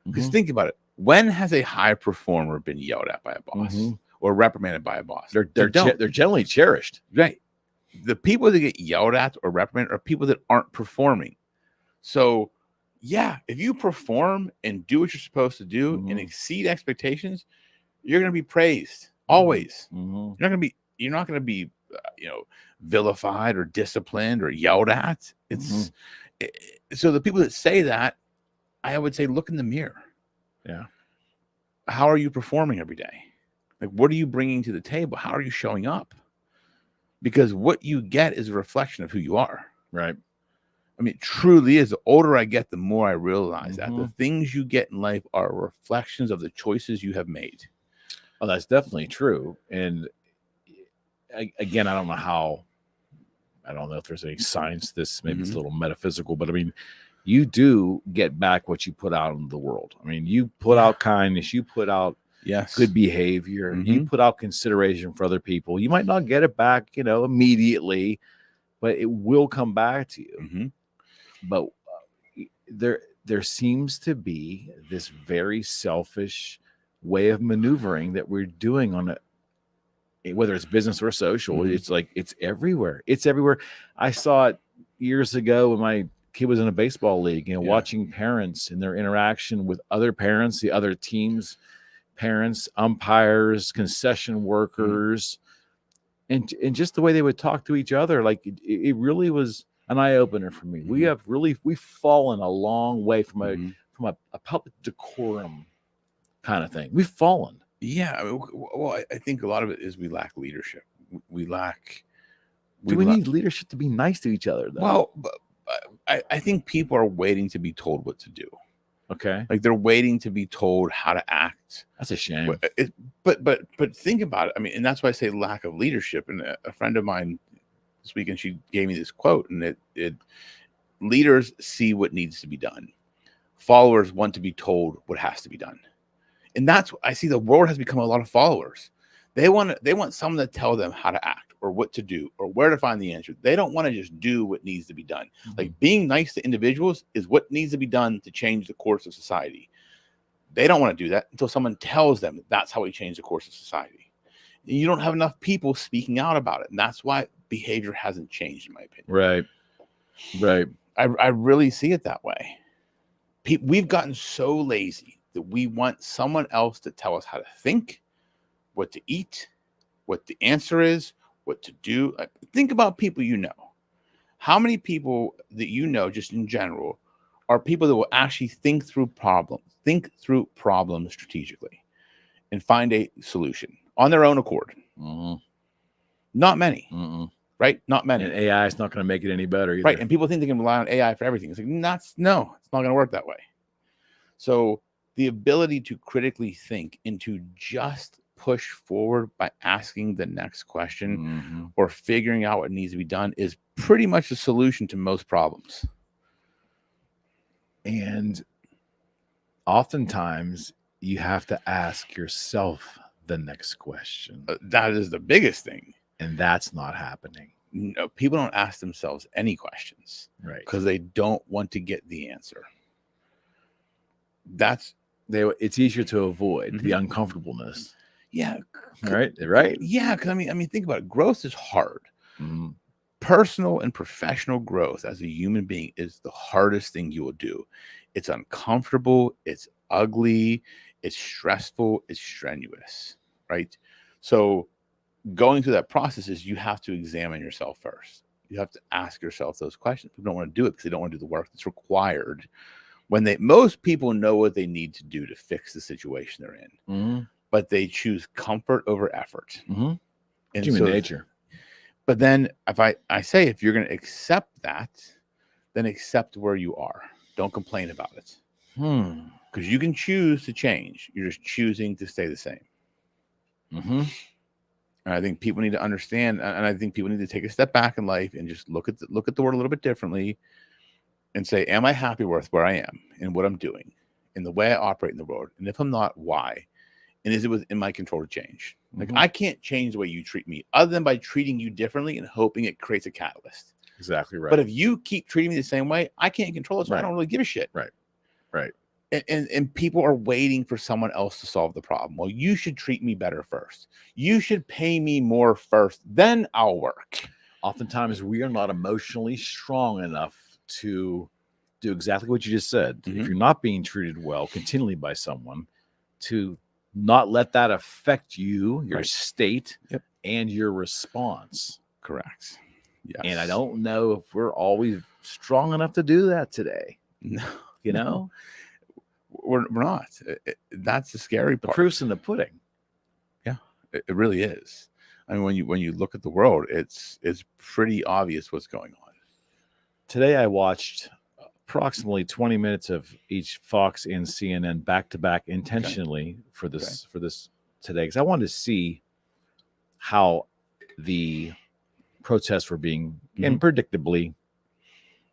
Because think about it. When has a high performer been yelled at by a boss or reprimanded by a boss? They're generally cherished. Right. The people that get yelled at or reprimanded are people that aren't performing. So, yeah, if you perform and do what you're supposed to do and exceed expectations, you're going to be praised always. You're not going to be vilified or disciplined or yelled at. So the people that say that, I would say, look in the mirror. Yeah. How are you performing every day? Like, what are you bringing to the table? How are you showing up? Because what you get is a reflection of who you are. Right. I mean, it truly is. The older I get, the more I realize that the things you get in life are reflections of the choices you have made. Oh, that's definitely true. And again, I don't know if there's any science to this. Maybe it's a little metaphysical, but I mean, you do get back what you put out in the world. I mean, you put out kindness, you put out good behavior, you put out consideration for other people. You might not get it back, immediately, but it will come back to you. But there seems to be this very selfish way of maneuvering that we're doing on whether it's business or social. It's like it's everywhere. It's everywhere. I saw it years ago when my kid was in a baseball league, watching parents and their interaction with other parents, the other teams, parents, umpires, concession workers, and just the way they would talk to each other. Like it really was an eye opener for me. We've fallen a long way from a public decorum kind of thing. We've fallen. Yeah. I think a lot of it is we lack leadership. We need leadership to be nice to each other, though? Well, but I think people are waiting to be told what to do. Okay. Like they're waiting to be told how to act. That's a shame. But think about it. I mean, and that's why I say lack of leadership. And a friend of mine this weekend, she gave me this quote, and it leaders see what needs to be done. Followers want to be told what has to be done. And that's what I see. The world has become a lot of followers. They want someone to tell them how to act or what to do or where to find the answer. They don't want to just do what needs to be done. Like being nice to individuals is what needs to be done to change the course of society. They don't want to do that until someone tells them that that's how we change the course of society. And you don't have enough people speaking out about it. And that's why behavior hasn't changed, in my opinion. Right. I really see it that way. We've gotten so lazy that we want someone else to tell us how to think, what to eat, what the answer is, what to do. Think about people you know. How many people that you know, just in general, are people that will actually think through problems, think through problems strategically and find a solution on their own accord. Mm-hmm. Not many, right? Not many. And AI is not going to make it any better either. Right. And people think they can rely on AI for everything. It's like, no, it's not going to work that way. So the ability to critically think and to just push forward by asking the next question or figuring out what needs to be done is pretty much the solution to most problems. And oftentimes you have to ask yourself the next question. That is the biggest thing. And that's not happening. No, people don't ask themselves any questions, right? Because they don't want to get the answer. It's easier to avoid the uncomfortableness. Yeah. Right. Yeah. Because I mean, think about it. Growth is hard. Personal and professional growth as a human being is the hardest thing you will do. It's uncomfortable. It's ugly. It's stressful. It's strenuous. Right. So going through that process is you have to examine yourself first. You have to ask yourself those questions. People don't want to do it because they don't want to do the work that's required. When most people know what they need to do to fix the situation they're in, but they choose comfort over effort. And human nature. But then if I say, if you're going to accept that, then accept where you are. Don't complain about it. Because you can choose to change. You're just choosing to stay the same. And I think people need to understand, and I think people need to take a step back in life and just look at the world a little bit differently and say, am I happy with where I am and what I'm doing and the way I operate in the world? And if I'm not, why? And is it within my control to change? Like, I can't change the way you treat me other than by treating you differently and hoping it creates a catalyst. Exactly right. But if you keep treating me the same way, I can't control it, so I don't really give a shit. Right. And people are waiting for someone else to solve the problem. Well, you should treat me better first. You should pay me more first, then I'll work. Oftentimes we are not emotionally strong enough to do exactly what you just said. If you're not being treated well continually by someone, to not let that affect you, your state, and your response. Correct. Yes. And I don't know if we're always strong enough to do that today. No. You know? We're not. That's the scary part. The proof's in the pudding. Yeah, it really is. I mean, when you look at the world, it's pretty obvious what's going on. Today I watched approximately 20 minutes of each Fox and CNN back to back intentionally for this today, because I wanted to see how the protests were being, and predictably,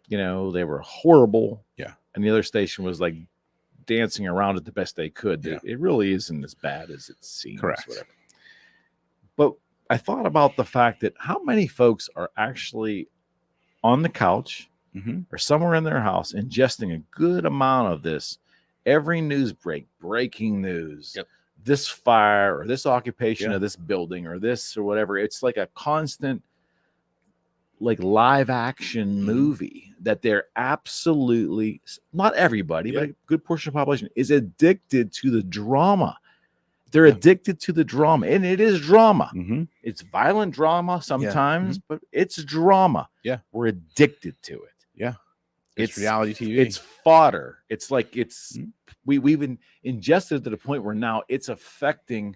they were horrible. Yeah. And the other station was like dancing around it the best they could. Yeah. It really isn't as bad as it seems. Correct. Whatever. But I thought about the fact that how many folks are actually on the couch or somewhere in their house ingesting a good amount of this. Every news breaking news, this fire or this occupation of this building or this or whatever. It's like a constant, like, live action movie that they're absolutely, not everybody, but a good portion of the population is addicted to the drama. They're addicted to the drama, and it is drama. It's violent drama sometimes, but it's drama. Yeah. We're addicted to it. Yeah. It's reality TV. It's fodder. It's like we've been ingested to the point where now it's affecting,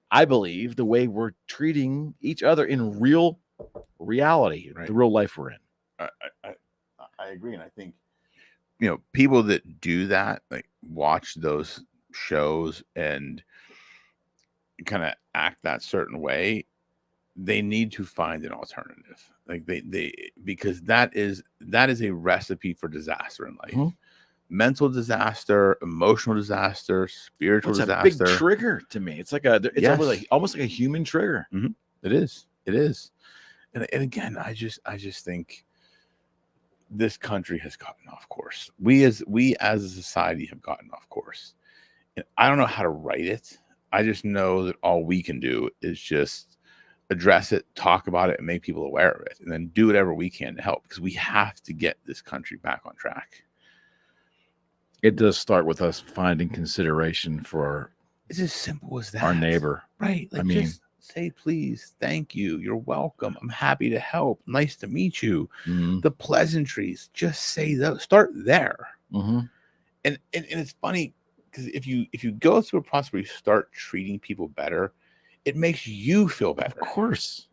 I believe, the way we're treating each other in real reality, the real life we're in. I agree. And I think, people that do that, like watch those shows and kind of act that certain way, they need to find an alternative. Like because that is a recipe for disaster in life. Mental disaster, emotional disaster, spiritual disaster. It's a big trigger to me. It's like almost like a human trigger. It is. And again, I just think this country has gotten off course. We as a society have gotten off course. And I don't know how to write it. I just know that all we can do is just address it, talk about it, and make people aware of it, and then do whatever we can to help, because we have to get this country back on track. It does start with us finding consideration for it's as simple as that. Our neighbor. Right. Like, just say, please, thank you, you're welcome, I'm happy to help, nice to meet you. The pleasantries, just say those. Start there. And it's funny, because if you go through a process where you start treating people better, it makes you feel better. Of course.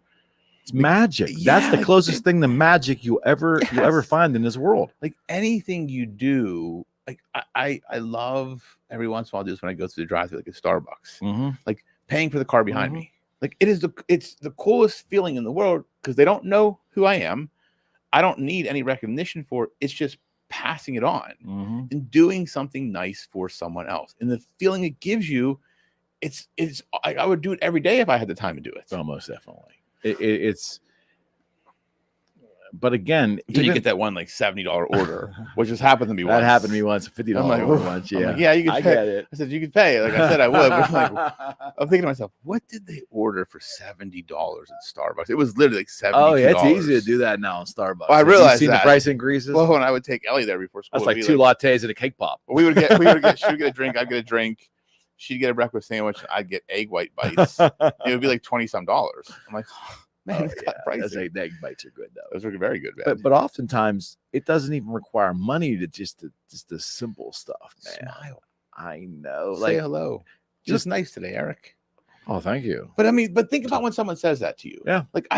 It's magic. That's the closest thing to magic you ever find in this world. Like anything you do, like I love every once in a while do this when I go through the drive-thru, like at Starbucks, like paying for the car behind me. Like it's the coolest feeling in the world because they don't know who I am. I don't need any recognition for it. It's just passing it on and doing something nice for someone else. And the feeling it gives you, I would do it every day if I had the time to do it. Oh, most definitely. It's, but again, until you get that one like $70 order, which has happened to me once. That happened to me once, $50 order once. Yeah, like, yeah, you can pay. Get it. I said you could pay. Like I said, I would. But like, I'm thinking to myself, what did they order for $70 at Starbucks? It was literally like $70. Oh yeah, it's easy to do that now in Starbucks. Well, I realized the price increases. Well, when I would take Ellie there before school, that's like 2 lattes and a cake pop. She would get a drink. I'd get a drink. She'd get a breakfast sandwich. I'd get egg white bites. It would be like $20-some. I'm like, man, those egg bites are good though. Those are very good, man. But oftentimes it doesn't even require money to just the simple stuff, man. Smile. I know. Say hello. Just nice today, Eric. Oh, thank you. But think about when someone says that to you. Yeah. Like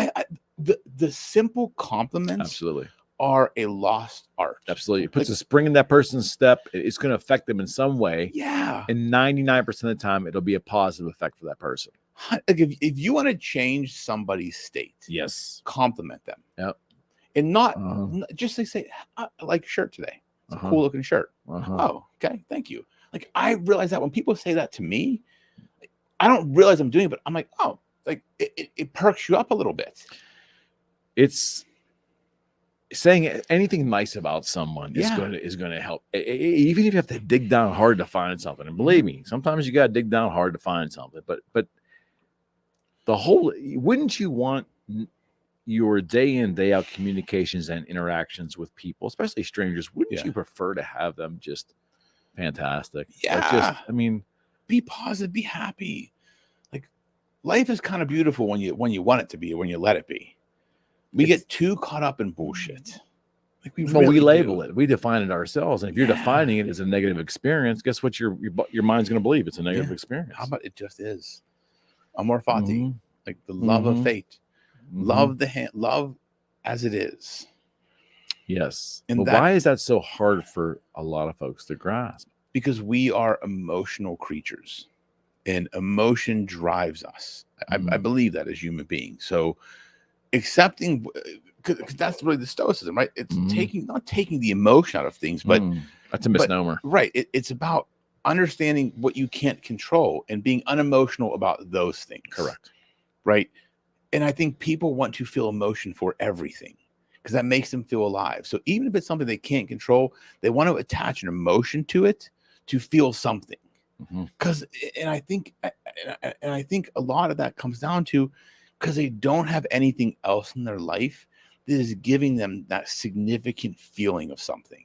the simple compliments absolutely are a lost art. Absolutely. It puts a spring in that person's step. It's going to affect them in some way. Yeah. And 99% of the time, it'll be a positive effect for that person. Like if you want to change somebody's state, yes, compliment them. Yep. And not just like say, I like your shirt today. It's a cool looking shirt. Oh, okay. Thank you. Like I realize that when people say that to me, I don't realize I'm doing it, but I'm like, oh, like it perks you up a little bit. It's saying anything nice about someone is going to help. Even if you have to dig down hard to find something. And believe me, sometimes you got to dig down hard to find something. But wouldn't you want your day in, day out communications and interactions with people, especially strangers, wouldn't you prefer to have them just fantastic? Yeah. Like be positive, be happy. Like life is kind of beautiful when you want it to be, when you let it be. We get too caught up in bullshit. Like we label it, we define it ourselves. And if you're defining it as a negative experience, guess what your mind's going to believe? It's a negative experience. How about it just is? Amor fati, like the love of fate. Love love as it is. Yes. And why is that so hard for a lot of folks to grasp? Because we are emotional creatures and emotion drives us. I believe that as human beings. So accepting, because that's really the stoicism, right? It's not taking the emotion out of things, but that's a misnomer. Right. It's about understanding what you can't control and being unemotional about those things. Correct. Right. And I think people want to feel emotion for everything because that makes them feel alive. So even if it's something they can't control, they want to attach an emotion to it to feel something. Because I think a lot of that comes down to because they don't have anything else in their life that is giving them that significant feeling of something.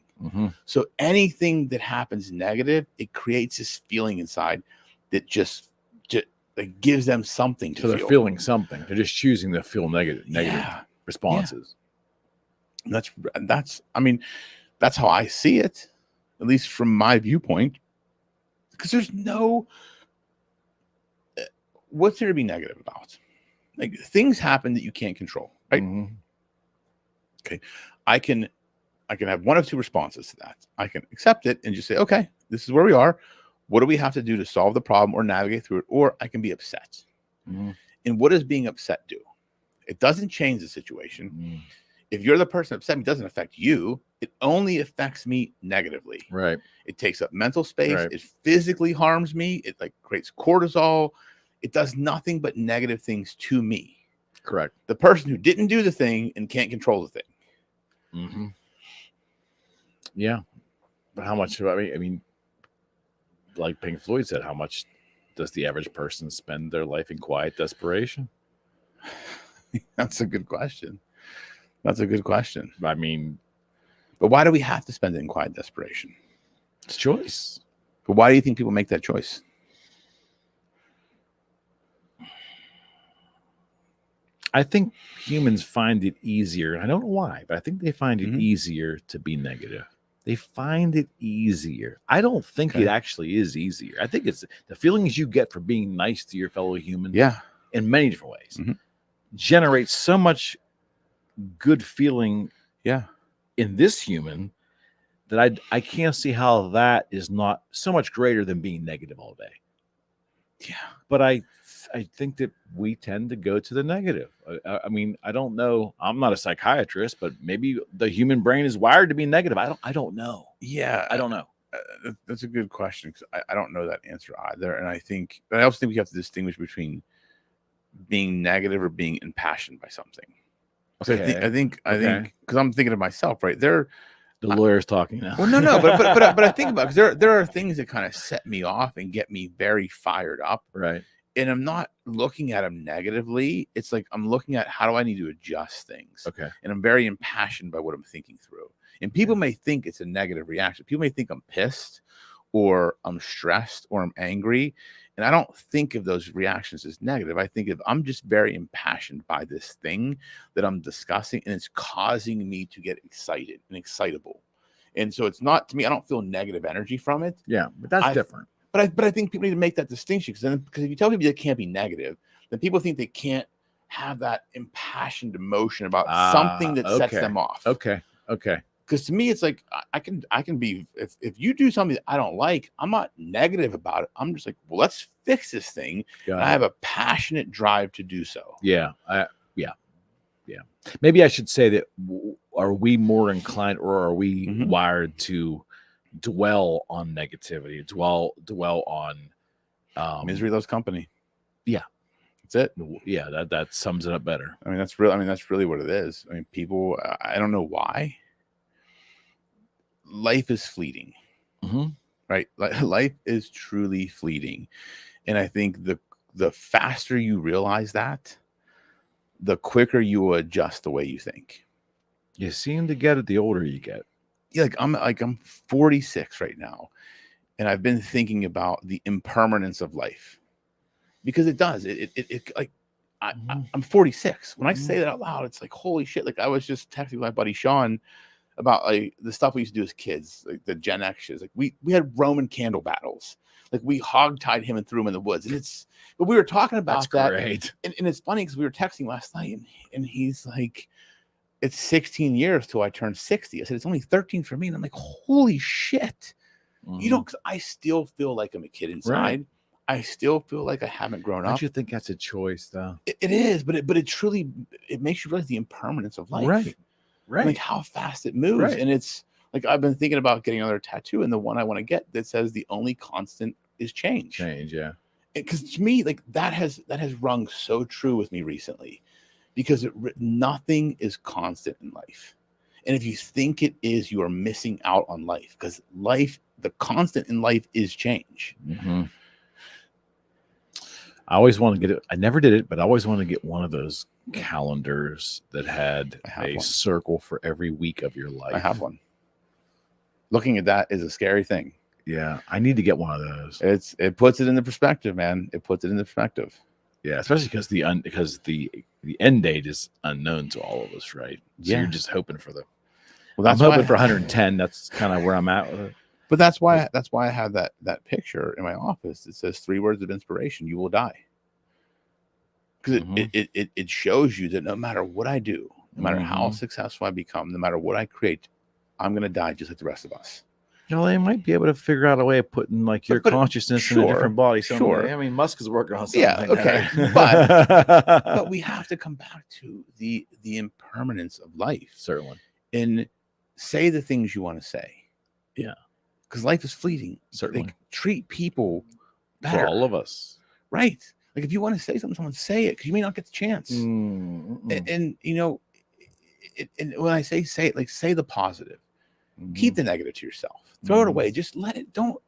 So anything that happens negative, it creates this feeling inside that just like gives them something to feel. So they're feeling something. They're just choosing to feel negative responses. Yeah. That's how I see it, at least from my viewpoint. Because there's what's there to be negative about? Like things happen that you can't control, right? Okay. I can have one of two responses to that. I can accept it and just say, okay, this is where we are. What do we have to do to solve the problem or navigate through it? Or I can be upset. And what does being upset do? It doesn't change the situation. If you're the person upset, it doesn't affect you. It only affects me negatively. Right. It takes up mental space. Right. It physically harms me. It like creates cortisol. It does nothing but negative things to me. Correct. The person who didn't do the thing and can't control the thing. Yeah. But how much, I mean, like Pink Floyd said, how much does the average person spend their life in quiet desperation? That's a good question. I mean, but why do we have to spend it in quiet desperation? It's choice. But why do you think people make that choice? I think humans find it easier. I don't know why, but I think they find it easier to be negative. They find it easier. I don't think it actually is easier. I think it's the feelings you get for being nice to your fellow human. Yeah. In many different ways, generates so much good feeling. Yeah. In this human that I can't see how that is not so much greater than being negative all day. Yeah. But I think that we tend to go to the negative. I mean, I don't know. I'm not a psychiatrist, but maybe the human brain is wired to be negative. I don't know. Yeah. I don't know. That's a good question because I don't know that answer either. And I also think we have to distinguish between being negative or being impassioned by something. So I think because I'm thinking of myself, right? The lawyer's talking now. Well, no, but I think about it, because there are things that kind of set me off and get me very fired up, right? And I'm not looking at them negatively. It's like I'm looking at how do I need to adjust things. Okay. And I'm very impassioned by what I'm thinking through. And people may think it's a negative reaction. People may think I'm pissed or I'm stressed or I'm angry. And I don't think of those reactions as negative. I think I'm just very impassioned by this thing that I'm discussing, and it's causing me to get excited and excitable. And so it's not, to me, I don't feel negative energy from it. Yeah, but that's different. But I think people need to make that distinction because if you tell people they can't be negative, then people think they can't have that impassioned emotion about something that sets them off. Okay. Because to me, it's like I can be if you do something that I don't like, I'm not negative about it. I'm just like, well, let's fix this thing. And I have a passionate drive to do so. Yeah. Maybe I should say that are we more inclined or are we wired to dwell on negativity, dwell on misery loves company. Yeah. That's it. Yeah, that sums it up better. I mean, that's really what it is. I mean, people, I don't know why. Life is fleeting, right? Life is truly fleeting. And I think the faster you realize that, the quicker you will adjust the way you think. You seem to get it the older you get. Yeah, I'm 46 right now, and I've been thinking about the impermanence of life because it does. I'm 46. When I say that out loud, it's like holy shit. Like I was just texting my buddy Sean about like the stuff we used to do as kids, like the Gen X's. Like we had Roman candle battles. Like we hogtied him and threw him in the woods. But we were talking about that. Great. And it's funny because we were texting last night and he's like, it's 16 years till I turn 60. I said, it's only 13 for me. And I'm like, holy shit. You know, because I still feel like I'm a kid inside. Right. I still feel like I haven't grown up. Don't you think that's a choice though? It is, but it truly, it makes you realize the impermanence of life. Right. And like how fast it moves. Right. And it's like, I've been thinking about getting another tattoo, and the one I want to get that says the only constant is change. Yeah. Because to me, like that has rung so true with me recently, because nothing is constant in life. And if you think it is, you are missing out on life, because the constant in life is change. I always want to get it. I never did it, but I always want to get one of those calendars that had a circle for every week of your life. I have one. Looking at that is a scary thing. Yeah, I need to get one of those. It puts it into perspective, man. It puts it into perspective. Yeah, especially because the end date is unknown to all of us, right? So you're just hoping for the. Well, I'm hoping for 110. That's kind of where I'm at with it. But that's why I have that picture in my office. It says 3 words of inspiration: "You will die." Because it shows you that no matter what I do, no matter how successful I become, no matter what I create, I'm going to die just like the rest of us. You know, they might be able to figure out a way of putting like your consciousness in a different body. Someday. I mean, Musk is working on something. Yeah, like okay. That. but we have to come back to the impermanence of life. Certainly. And say the things you want to say. Yeah. Because life is fleeting. Certainly. Like, treat people better. For all of us. Right. Like if you want to say something, someone say it, because you may not get the chance. And you know, and when I say it, like say the positive. Keep the negative to yourself. Throw it away. Just let it. Don't.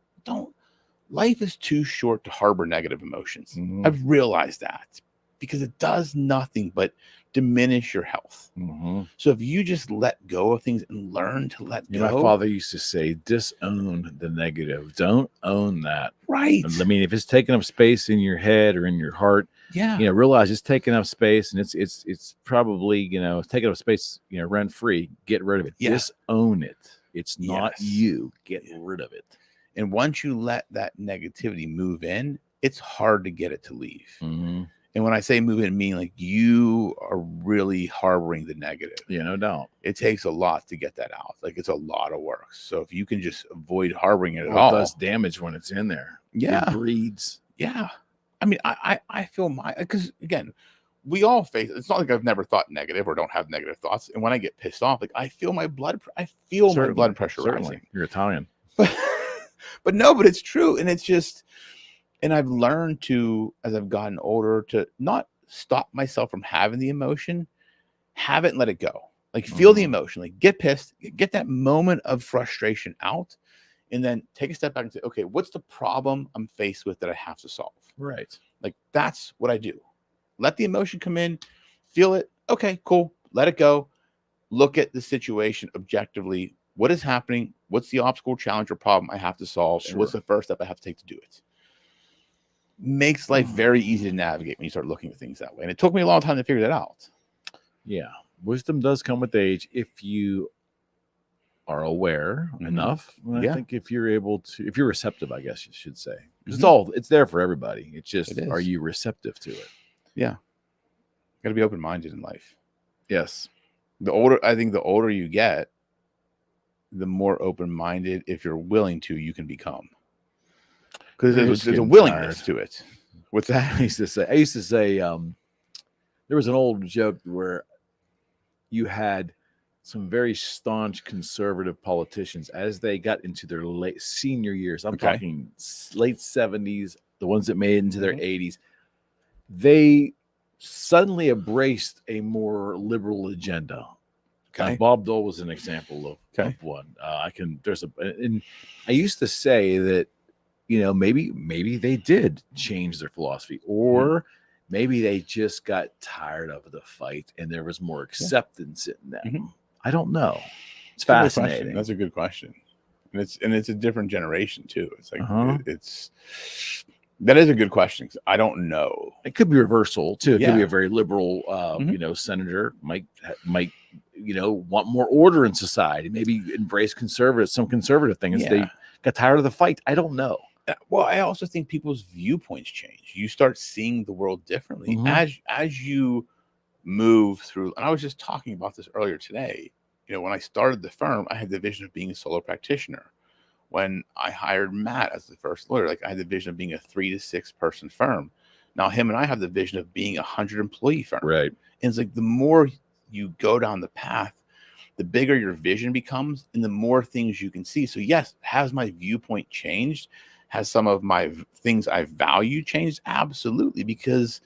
Life is too short to harbor negative emotions. I've realized that, because it does nothing but diminish your health. So if you just let go of things and learn to let go. My father used to say, disown the negative. Don't own that. Right. I mean, if it's taking up space in your head or in your heart, realize it's taking up space, and it's probably, it's taking up space, rent free. Get rid of it. Disown it. It's not Yes. you. Get rid of it. And once you let that negativity move in, it's hard to get it to leave. Mm-hmm. And when I say move in, I mean like you are really harboring the negative. Yeah, no doubt. It takes a lot to get that out. Like it's a lot of work. So if you can just avoid harboring it at Well, all, it does damage when it's in there. Yeah. It breeds. Yeah. I mean, I feel because again, we all face, it's not like I've never thought negative or don't have negative thoughts. And when I get pissed off, like I feel my blood pressure rising. You're Italian. But no, but it's true. And it's just, and I've learned to, as I've gotten older, to not stop myself from having the emotion, have it and let it go. Like feel the emotion, like get pissed, get that moment of frustration out, and then take a step back and say, okay, what's the problem I'm faced with that I have to solve? Right. Like that's what I do. Let the emotion come in, feel it. Okay, cool. Let it go. Look at the situation objectively. What is happening? What's the obstacle, challenge, or problem I have to solve? Sure. And what's the first step I have to take to do it? Makes life very easy to navigate when you start looking at things that way. And it took me a long time to figure that out. Yeah. Wisdom does come with age if you are aware enough. And I think if you're able to, if you're receptive, I guess you should say. It's there for everybody. It's just, are you receptive to it? Yeah. Got to be open-minded in life. Yes. I think the older you get, the more open-minded, if you're willing to, you can become. Because there's a willingness to it. What's that? I used to say, there was an old joke where you had some very staunch conservative politicians as they got into their late senior years. I'm talking late 70s, the ones that made it into their 80s. They suddenly embraced a more liberal agenda. Bob Dole was an example of one. And I used to say that, maybe they did change their philosophy, or maybe they just got tired of the fight and there was more acceptance in them. I don't know. It's fascinating. That's a good question. And it's a different generation too. It's like that is a good question. I don't know. It could be reversal too. It could be a very liberal senator might want more order in society, maybe embrace some conservative things. They got tired of the fight. I don't know. Well, I also think people's viewpoints change. You start seeing the world differently as you move through. And I was just talking about this earlier today. When I started the firm, I had the vision of being a solo practitioner. When I hired Matt as the first lawyer, I had the vision of being a 3 to 6 person firm. Now him and I have the vision of being 100 employee firm. Right. And it's like the more you go down the path, the bigger your vision becomes and the more things you can see. So yes, has my viewpoint changed? Has some of my things I value changed? Absolutely. Because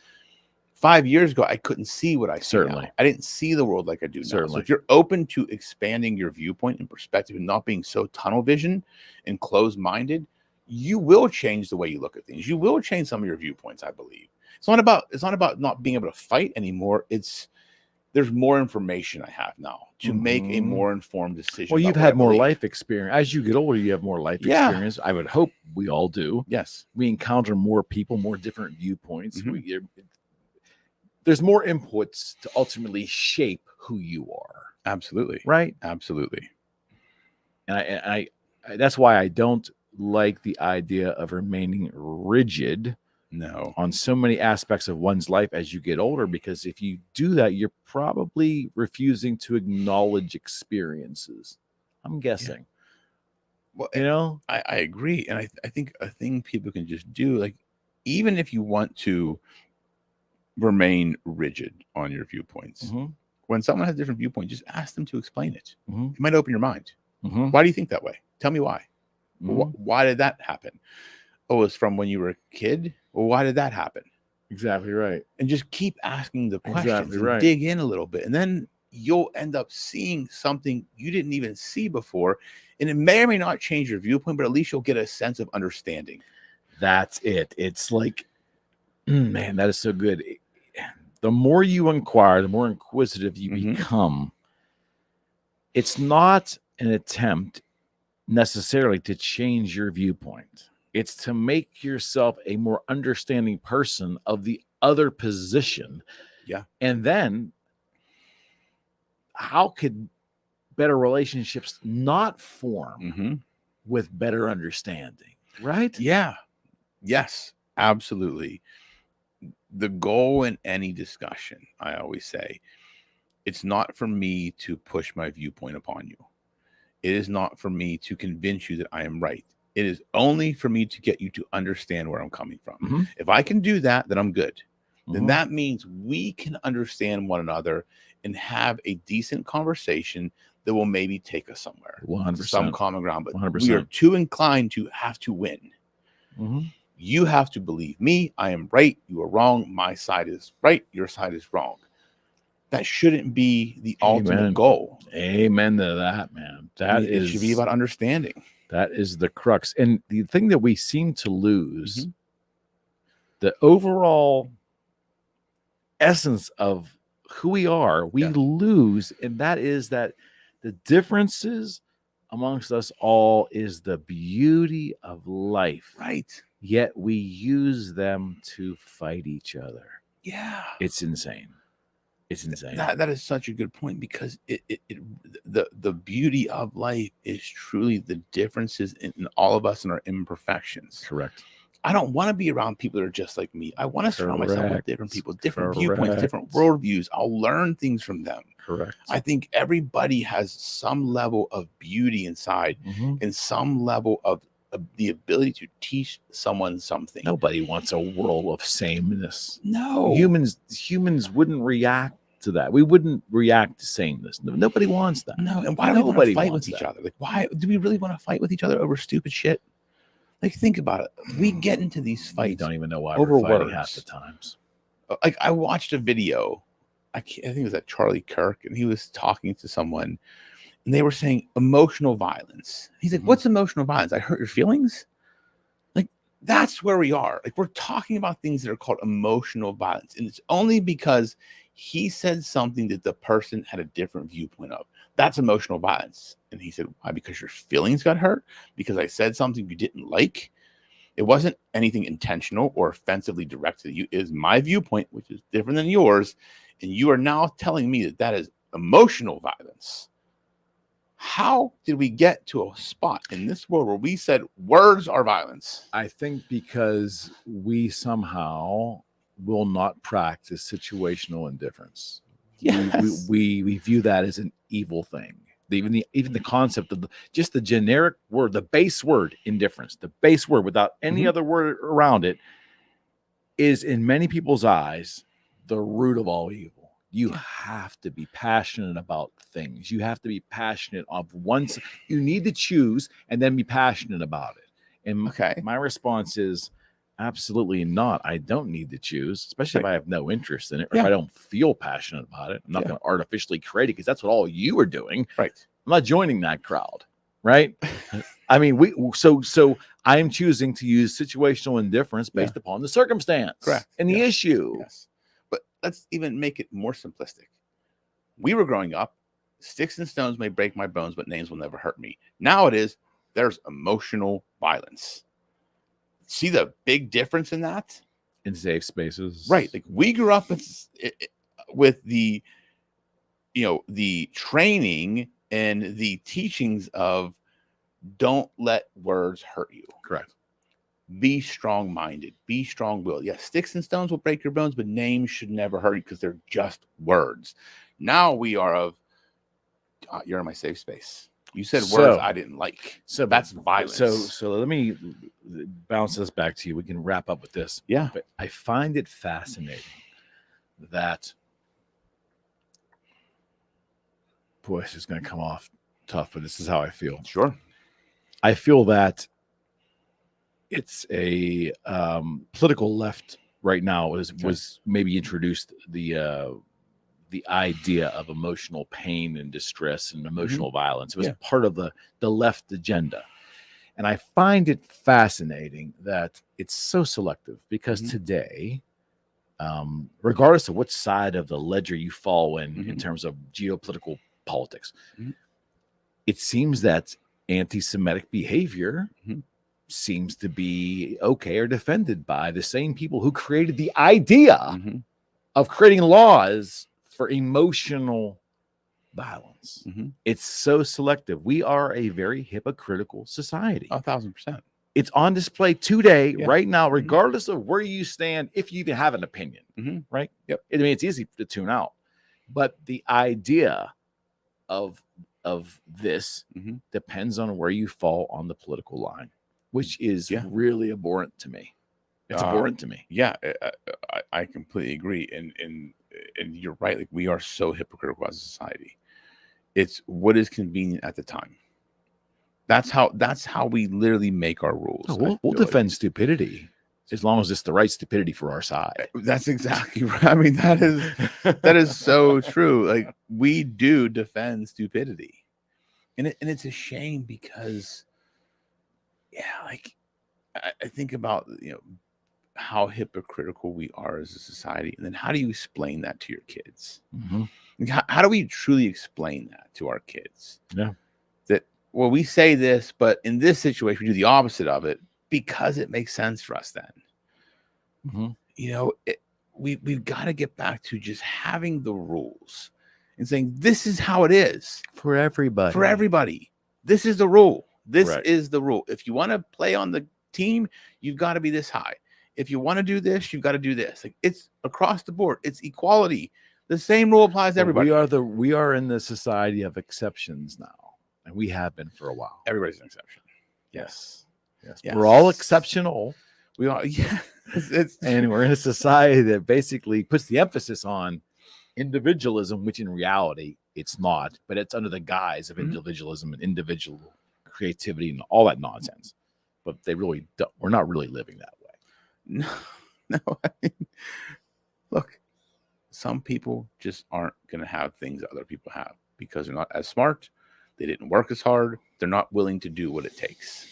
5 years ago, I couldn't see what I see now. I didn't see the world like I do now. So if you're open to expanding your viewpoint and perspective and not being so tunnel vision and closed-minded, you will change the way you look at things. You will change some of your viewpoints, I believe. It's not about not being able to fight anymore. There's more information I have now to make a more informed decision. Well, you've had more life experience. As you get older, you have more life experience. I would hope we all do. Yes. We encounter more people, more different viewpoints. There's more inputs to ultimately shape who you are. Absolutely. Right? Absolutely. And I that's why I don't like the idea of remaining rigid on so many aspects of one's life as you get older, because if you do that, you're probably refusing to acknowledge experiences. I'm guessing. Well, I agree. And I think a thing people can just do, even if you want to remain rigid on your viewpoints, when someone has a different viewpoint, just ask them to explain it. It might open your mind. Why do you think that way? Tell me why. Why did that happen? Oh, it's from when you were a kid. Well, why did that happen? Exactly right. And just keep asking the questions and dig in a little bit. And then you'll end up seeing something you didn't even see before. And it may or may not change your viewpoint, but at least you'll get a sense of understanding. That's it. It's like, man, that is so good. The more you inquire, the more inquisitive you become. It's not an attempt necessarily to change your viewpoint. It's to make yourself a more understanding person of the other position. Yeah. And then how could better relationships not form Mm-hmm. with better understanding, right? Yeah. Yes, absolutely. The goal in any discussion, I always say, it's not for me to push my viewpoint upon you. It is not for me to convince you that I am right. It is only for me to get you to understand where I'm coming from. Mm-hmm. If I can do that, then I'm good. Then Mhm. that means we can understand one another and have a decent conversation that will maybe take us somewhere, 100%. some common ground. But 100%. we are too inclined to have to win. Mm-hmm. You have to believe me. I am right. You are wrong. My side is right. Your side is wrong. That shouldn't be the ultimate Amen. goal. Amen to that, man. It should be about understanding. That is the crux. And the thing that we seem to lose, Mhm. the overall essence of who we are, we Yeah. lose. And that is that the differences amongst us all is the beauty of life. Right. Yet we use them to fight each other. Yeah. It's insane. It's insane. That is such a good point, because the beauty of life is truly the differences in all of us and our imperfections. Correct. I don't want to be around people that are just like me. I want to surround myself with Correct. different people, different viewpoints, different worldviews. I'll learn things from them. Correct. I think everybody has some level of beauty inside, Mhm. and some level of the ability to teach someone something. Nobody wants a world of sameness. No. Humans wouldn't react to that. We wouldn't react to sameness. Nobody wants that. No. And why do we want Nobody to fight wants with each that. other? Like, why do we really want to fight with each other over stupid shit? Like, think about it. We get into these We fights don't even know why over we're fighting words. half the times. Like, I watched a video. I think it was at Charlie Kirk, and he was talking to someone, and they were saying emotional violence. He's like, "What's emotional violence? I hurt your feelings?" Like, that's where we are. Like, we're talking about things that are called emotional violence, and it's only because he said something that the person had a different viewpoint of. That's emotional violence. And he said, "Why? Because your feelings got hurt? Because I said something you didn't like? It wasn't anything intentional or offensively directed at you. It is my viewpoint, which is different than yours. And you are now telling me that that is emotional violence." How did we get to a spot in this world where we said words are violence? I think because we somehow will not practice situational indifference. Yes. We view that as an evil thing. Even the concept of just the generic word, the base word indifference, the base word without any Mhm. other word around it, is in many people's eyes the root of all evil. You have to be passionate about things. You have to be passionate of once. You need to choose and then be passionate about it. And Okay. my response is absolutely not. I don't need to choose, especially if I have no interest in it, or if Yeah. I don't feel passionate about it. I'm not Yeah. going to artificially create it, because that's what all you are doing. Right. I'm not joining that crowd, right? I mean, so I am choosing to use situational indifference based upon the circumstance, Correct. and the Yes. issue. Yes. But let's even make it more simplistic. We were growing up, sticks and stones may break my bones, but names will never hurt me. Now it is, there's emotional violence. See the big difference in that? In safe spaces, Right. Like, we grew up with the, the training and the teachings of don't let words hurt you. Correct. Be strong-minded, be strong-willed. Yes, sticks and stones will break your bones, but names should never hurt you, because they're just words. Now we are of, you're in my safe space. You said words I didn't like. So That's violence. So let me bounce this back to you. We can wrap up with this. Yeah. But I find it fascinating that, boy, this is going to come off tough, but this is how I feel. Sure. I feel that it's a political left right now was maybe introduced the idea of emotional pain and distress and emotional violence. It was part of the left agenda. And I find it fascinating that it's so selective, because today, regardless of what side of the ledger you fall in terms of geopolitical politics, it seems that anti-Semitic behavior seems to be okay or defended by the same people who created the idea of creating laws for emotional violence. Mhm. It's so selective. We are a very hypocritical society. 1,000%. It's on display today, Yeah. right now, regardless of where you stand, if you even have an opinion, right? Yep. I mean, it's easy to tune out. But the idea of this depends on where you fall on the political line, which is really abhorrent to me. It's abhorrent to me. Yeah, I completely agree. And you're right. Like, we are so hypocritical as a society. It's what is convenient at the time. That's how we literally make our rules. Oh, we'll defend stupidity as long as it's the right stupidity for our side. That's exactly right. I mean, that is so true. Like, we do defend stupidity, and it's a shame because, like, I think about how hypocritical we are as a society, and then how do you explain that to your kids? Like, how do we truly explain that to our kids? Yeah. That, well, we say this, but in this situation, we do the opposite of it because it makes sense for us then. We've got to get back to just having the rules and saying, this is how it is For everybody. for everybody. This is the rule. This is the rule. If you want to play on the team, you've got to be this high. If you want to do this, you've got to do this. Like, it's across the board. It's equality. The same rule applies to everybody. We are in the society of exceptions now, and we have been for a while. Everybody's an exception. Yes. We're all exceptional. We are. Yeah. And we're in a society that basically puts the emphasis on individualism, which in reality it's not, but it's under the guise of individualism and individual creativity and all that nonsense. But they really don't. We're not really living that way. No. I mean, look, some people just aren't going to have things that other people have because they're not as smart. They didn't work as hard. They're not willing to do what it takes.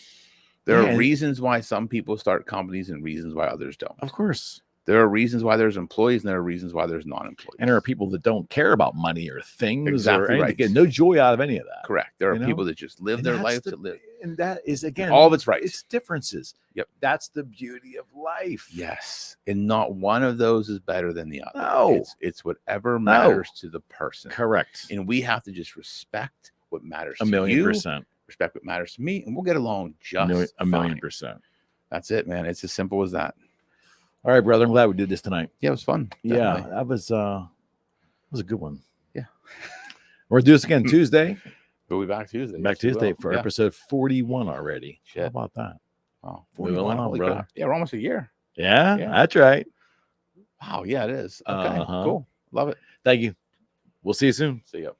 There are reasons why some people start companies and reasons why others don't. Of course. There are reasons why there's employees and there are reasons why there's non-employees. And there are people that don't care about money or things. Exactly or anything. right. Get no joy out of any of that. Correct. There are people that just live their life to live. And that is, again, all of its rights. It's differences. Yep. That's the beauty of life. Yes. And not one of those is better than the other. No. It's whatever matters to the person. Correct. And we have to just respect what matters to you. 1,000,000%. Respect what matters to me, and we'll get along just 1,000,000%. That's it, man. It's as simple as that. All right, brother. I'm glad we did this tonight. Yeah, it was fun. Definitely. Yeah, that was a good one. Yeah. We're gonna do this again Tuesday. We'll be back Tuesday. Back Tuesday for episode 41 already. Shit. How about that? Oh, 41. Holy crap. Yeah, we're almost a year. Yeah, that's right. Wow. Yeah, it is. Okay. Cool. Love it. Thank you. We'll see you soon. See you.